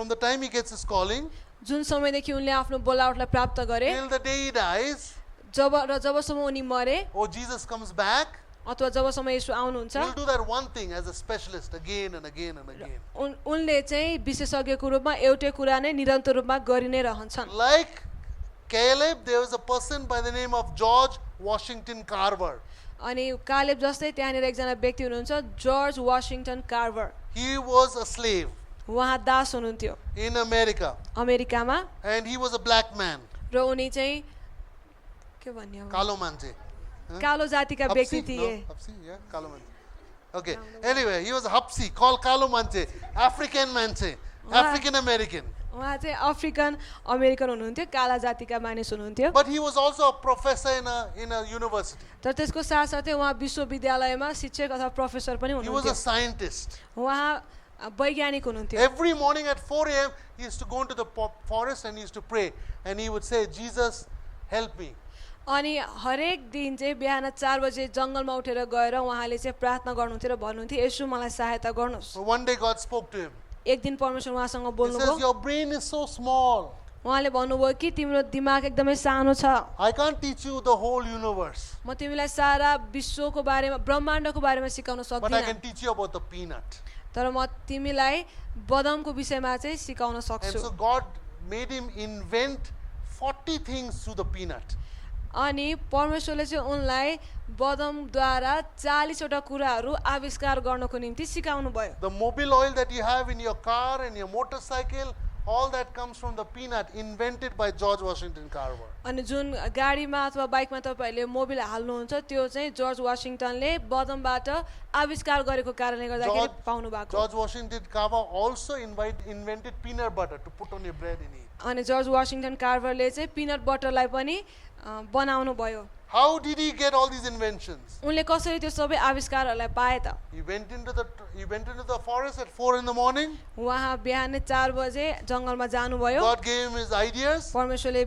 the time he gets his calling जुन समयदेखि उनले आफ्नो बोलावटलाई प्राप्त गरे till the day he dies, जबसम्म उनी मरे or Jesus comes back, अथवा जबसम्म यसो आउनुहुन्छ, he'll do that one thing as a specialist again and again and again. उनले चाहिँ विशेषज्ञको रूपमा एउटै कुरा नै निरन्तर रूपमा गरि नै रहन्छन्। Like Caleb, there was a person by the name of George Washington Carver. अनि कालेब जस्तै त्यहाँनिर एकजना व्यक्ति हुनुहुन्छ George वाशिङटन Carver. He was a slave उहाँ दास हुनुहुन्थ्यो in America, अमेरिकामा, and he was a black man. र उनी चाहिँ के भन्ने हो Kalo manje. कालो जातिका व्यक्ति Apsi? थिए। No, Apsi? Yeah, Kalo manje. Okay. Anyway, he was a hapsi, called Kalo Manche, African Manche, African American. उहाँ चाहिँ अफ्रिकन अमेरिकन हुनुहुन्थ्यो काला जातिका मानिस हुनुहुन्थ्यो But he was also a professor in a university. तर त्यसको साथसाथै उहाँ विश्वविद्यालयमा शिक्षक अथवा प्रोफेसर पनि He was a हुनुहुन्थ्यो scientist. उहाँ वैज्ञानिक हुनुहुन्थ्यो Every morning at 4 a.m., he used to go into the forest and he used to pray. And he would say, Jesus, help me. अनि हरेक दिन चाहिँ बिहान 4 बजे जङ्गलमा उठेर गएर उहाँले चाहिँ प्रार्थना गर्नुहुन्थ्यो र भन्नुहुन्थ्यो यसो मलाई सहायता गर्नुहोस् So one day God spoke to him. एक दिन परमेश्वर उहाँसँग He बोल्नुभयो says, your brain is so small. उहाँले भन्नुभयो कि तिम्रो दिमाग एकदमै सानो छ I can't teach you the whole universe. म तिमीलाई सारा विश्वको बारेमा ब्रह्माण्डको बारेमा सिकाउन But I सक्दिनँ can teach you about the peanut. तर म तिमीलाई बदामको विषयमा चाहिँ सिकाउन And सक्छु so God made him invent 40 things through the peanut. अनि परमेश्वरले चाहिँ उनलाई बदामद्वारा 40 वटा कुराहरू आविष्कार गर्नको निम्ति सिकाउनु भयो The mobile oil that you have in your car and your motorcycle, all that comes from the peanut invented by George Washington Carver. अनि जुन गाडीमा अथवा बाइकमा तपाईँहरूले मोबिल हाल्नुहुन्छ त्यो चाहिँ जर्ज वाशिङटनले बदामबाट आविष्कार गरेको कारणले गर्दाखेरि पाउनु भएको George Washington Carver also invented peanut butter to put on your bread and eat. अनि जर्ज वाशिङटन कार्भरले चाहिँ पिनट बटरलाई पनि बनाउनु भयो How did he get all these inventions? उनले कसरी त्यो सबै आविष्कारहरूलाई पाए त He went into the forest at 4 in the morning. उहाँ बिहानै 4 बजे जङ्गलमा जानुभयो God gave him his ideas. परमेश्वरले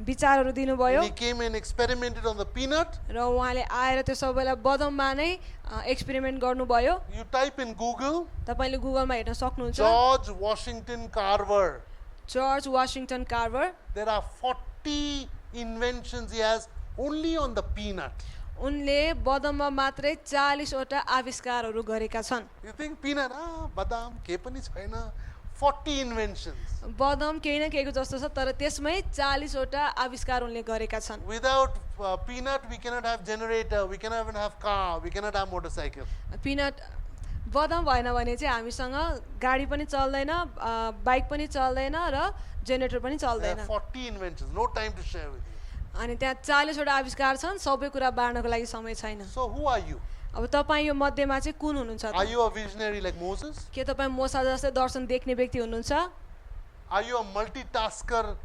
विचारहरू दिनुभयो And he came and experimented on the peanut. र उहाँले आएर त्यो सबैलाई बदाममा नै एक्सपेरिमेन्ट गर्नुभयो You type in Google, तपाईँले गुगलमा हेर्न सक्नुहुन्छ George Washington Carver. George Washington Carver There are 40 inventions he has only on the peanut. उनले बदाममा मात्रै 40 वटा आविष्कारहरू गरेका छन् You think peanut, badam, ke pani chaina. 40 inventions. बदाम केही न केहीको जस्तो छ तर त्यसमै 40 वटा आविष्कार उनले गरेका छन् Without peanut, we cannot have generator, we cannot even have car, we cannot have motorcycle. Peanut बदाम भएन भने चाहिँ हामीसँग गाडी पनि चल्दैन बाइक पनि चल्दैन र जेनेरेटर पनि There चल्दैन are 40 inventions, no time to share with you. अनि त्यहाँ 40 वटा आविष्कार छन् सबै कुरा बाँड्नको लागि समय छैन So who are you? अब तपाईँ यो मध्येमा चाहिँ कुन हुनुहुन्छ Are त you a visionary like Moses? के तपाईँ मोसा जस्तै दर्शन देख्ने व्यक्ति हुनुहुन्छ Are you a multitasker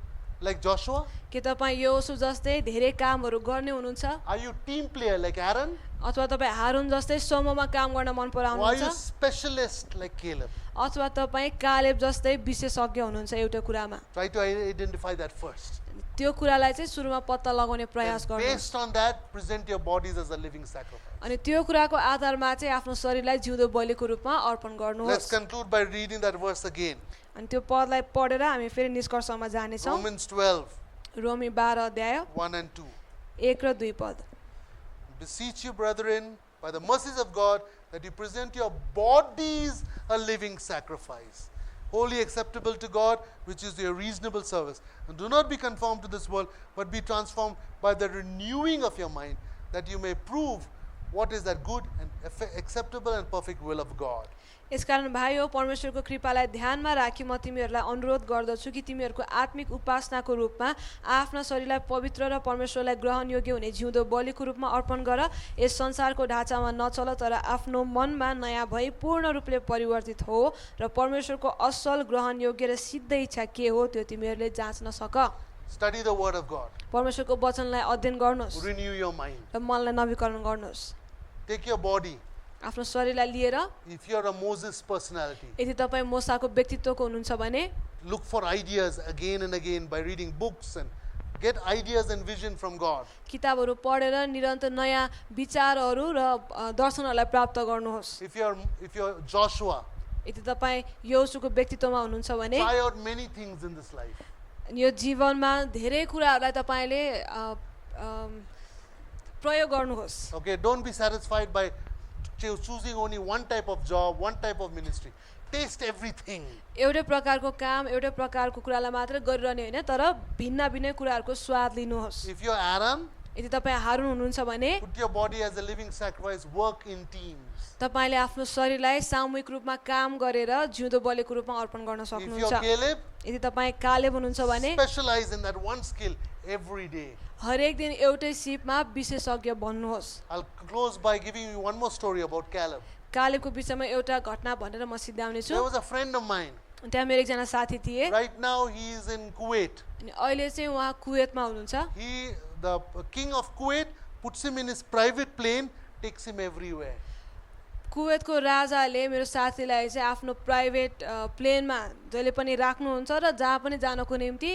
like Joshua? के तपाईँ योसु जस्तै धेरै कामहरू गर्ने हुनुहुन्छ Are you team player like Aaron? अथवा तपाईँ हारुन जस्तै समूहमा काम गर्न मन Or are you पराउनुहुन्छ specialist like Caleb? अथवा तपाईँ कालेब जस्तै विशेषज्ञ हुनुहुन्छ एउटा कुरामा Try to identify that first. त्यो कुरालाई चाहिँ सुरुमा पत्ता लगाउने प्रयास And गर्नुहोस् based on that, present your bodies as a living sacrifice. अनि त्यो कुराको आधारमा चाहिँ आफ्नो शरीरलाई जिउँदो बलिको रूपमा अर्पण Let's गर्नुहोस् conclude by reading that verse again. अनि त्यो पदलाई पढेर हामी फेरि निष्कर्षमा जानेछौँ Romans 12, रोमी 12 अध्याय 1 and 2. 1 र 2 पद Beseech you, brethren, by the mercies of God, that you present your bodies a living sacrifice, wholly acceptable to God, which is your reasonable service. And do not be conformed to this world, but be transformed by the renewing of your mind, that you may prove what is that good and acceptable and perfect will of God. यसकारण भाइ हो परमेश्वरको कृपालाई ध्यानमा राखी म तिमीहरूलाई अनुरोध गर्दछु कि तिमीहरूको आत्मिक उपासनाको रूपमा आफ्ना शरीरलाई पवित्र र परमेश्वरलाई ग्रहणयोग्य हुने जिउँदो बलिको रूपमा अर्पण गर यस संसारको ढाँचामा नचल तर आफ्नो मनमा नयाँ भई पूर्ण रूपले परिवर्तित हो र परमेश्वरको असल ग्रहणयोग्य र सिद्ध इच्छा के हो त्यो तिमीहरूले जाँच्न सक Study the word of God. परमेश्वरको वचनलाई अध्ययन गर्नुहोस् Renew your mind. र मनलाई नवीकरण गर्नुहोस् Take your body. आफ्नो शरीरलाई लिएर If you are a Moses personality, यदि तपाईँ मोसाको व्यक्तित्वको हुनुहुन्छ भने look for ideas again and again by reading books and get ideas and vision from God. किताबहरू पढेर निरन्तर नयाँ विचारहरू र दर्शनहरूलाई प्राप्त गर्नुहोस् If you're Joshua, यदि तपाईँ योसुको व्यक्तित्वमा हुनुहुन्छ भने try out many things in this life. यो जीवनमा धेरै कुराहरूलाई तपाईँले प्रयोग गर्नुहोस् Okay, don't be satisfied by choosing only one type of job, one type of ministry. Taste everything. एउटै प्रकारको काम एउटै प्रकारको कुरालाई मात्र गरिरहने होइन तर भिन्न भिन्न कुराहरूको स्वाद लिनुहोस् If you're Aaron, यदि तपाईँ हारुन हुनुहुन्छ भने put your body as a living sacrifice, work in teams. तपाईँले आफ्नो शरीरलाई सामूहिक रूपमा काम गरेर जिउँदो बलिको रूपमा अर्पण गर्न If you're सक्नुहुन्छ Caleb, यदि तपाईँ कालेब हुनुहुन्छ भने specialize in that one skill every day. हरेक दिन एउटै सिपमा विशेषज्ञ बन्नुहोस् I'll close by giving you one more story about Caleb. कालेबको विषयमा एउटा घटना भनेर म सिद्ध्याउने छु There was a friend of mine. त्यहाँ मेरो एकजना साथी थिए Right now he is in Kuwait. अनि अहिले चाहिँ उहाँ कुवेतमा हुनुहुन्छ The king of Kuwait puts him in his private plane, takes him everywhere. कुवेतको राजाले मेरो साथीलाई चाहिँ आफ्नो प्राइभेट प्लेनमा जहिले पनि राख्नुहुन्छ र जहाँ पनि जानको निम्ति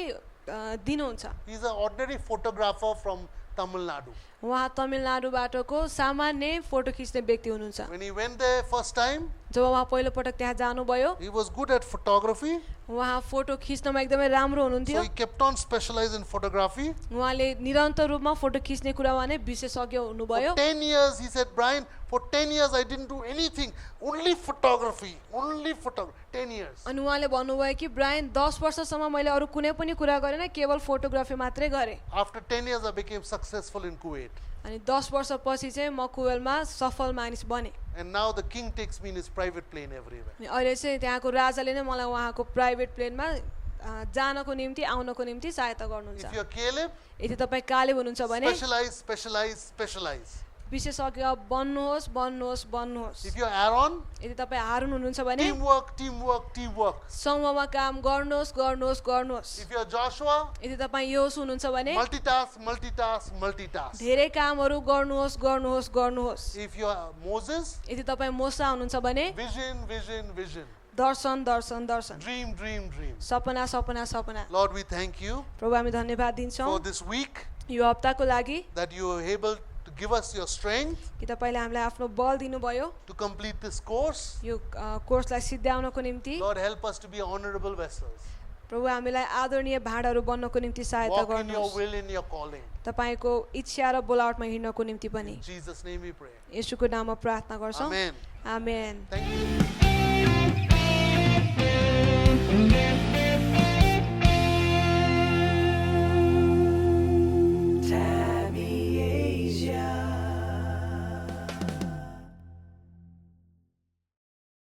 दिनुहुन्छ He is an ordinary photographer from Tamil Nadu. उहाँ तमिलनाडुबाटको सामान्य फोटो खिच्ने व्यक्ति हुनुहुन्छ When he went there first time, जब उहाँ पहिलो पटक त्यहाँ जानुभयो he was good at photography, उहाँ फोटो खिच्नमा एकदमै राम्रो so हुनुहुन्थ्यो he kept on specialized in photography. उहाँले निरन्तर रूपमा फोटो खिच्ने कुरामा नै विशेषज्ञ हुनुभयो For 10 years, he said, Brian, for 10 years I didn't do anything, only photography, 10 years. अनि उहाँले भन्नुभयो कि ब्रायन 10 वर्षसम्म मैले अरू कुनै पनि कुरा गरेन केवल फोटोग्राफी मात्रै गरेँ After 10 years, I became successful in Kuwait. अनि 10 वर्षपछि चाहिँ म कुवेतमा सफल मानिस बने And now the king takes me in his private plane everywhere. अनि अहिले चाहिँ त्यहाँको राजाले नै मलाई उहाँको प्राइभेट प्लेनमा जानको निम्ति आउनको निम्ति सहायता गर्नुहुन्छ If you're Caleb, यदि तपाईँ कालेब हुनुहुन्छ भने specialize. विशेषज्ञ बन्नुहोस् बन्नुहोस् बन्नुहोस् If you're Aaron, यदि तपाईँ हारुन हुनुहुन्छ भने teamwork. समूहमा काम गर्नुहोस् गर्नुहोस् गर्नुहोस् If you're Joshua, यदि तपाईँ योस हुनुहुन्छ भने multitask. धेरै कामहरू गर्नुहोस् गर्नुहोस् गर्नुहोस् If you're Moses, यदि तपाईँ मोसा हुनुहुन्छ भने vision. Darshan Darshan Darshan Dream. Sapna Sapna Sapna Lord, we thank you प्रभु हामी धन्यवाद दिन्छौँ for this week यो हप्ताको लागि that you are able to give us your strength कि तपाईँले हामीलाई आफ्नो बल दिनुभयो to complete this course. यो कोर्सलाई सिद्ध्याउनको निम्ति Lord, help us to be honorable vessels. प्रभु हामीलाई आदरणीय भाँडाहरू बन्नको निम्ति सहायता Walk in your गर्नुहोस् will, in your calling. तपाईँको इच्छा र बोलावटमा हिँड्नको निम्ति पनि In Jesus' name we pray. येशूको नाममा प्रार्थना गर्छौँ Amen. Amen Thank you.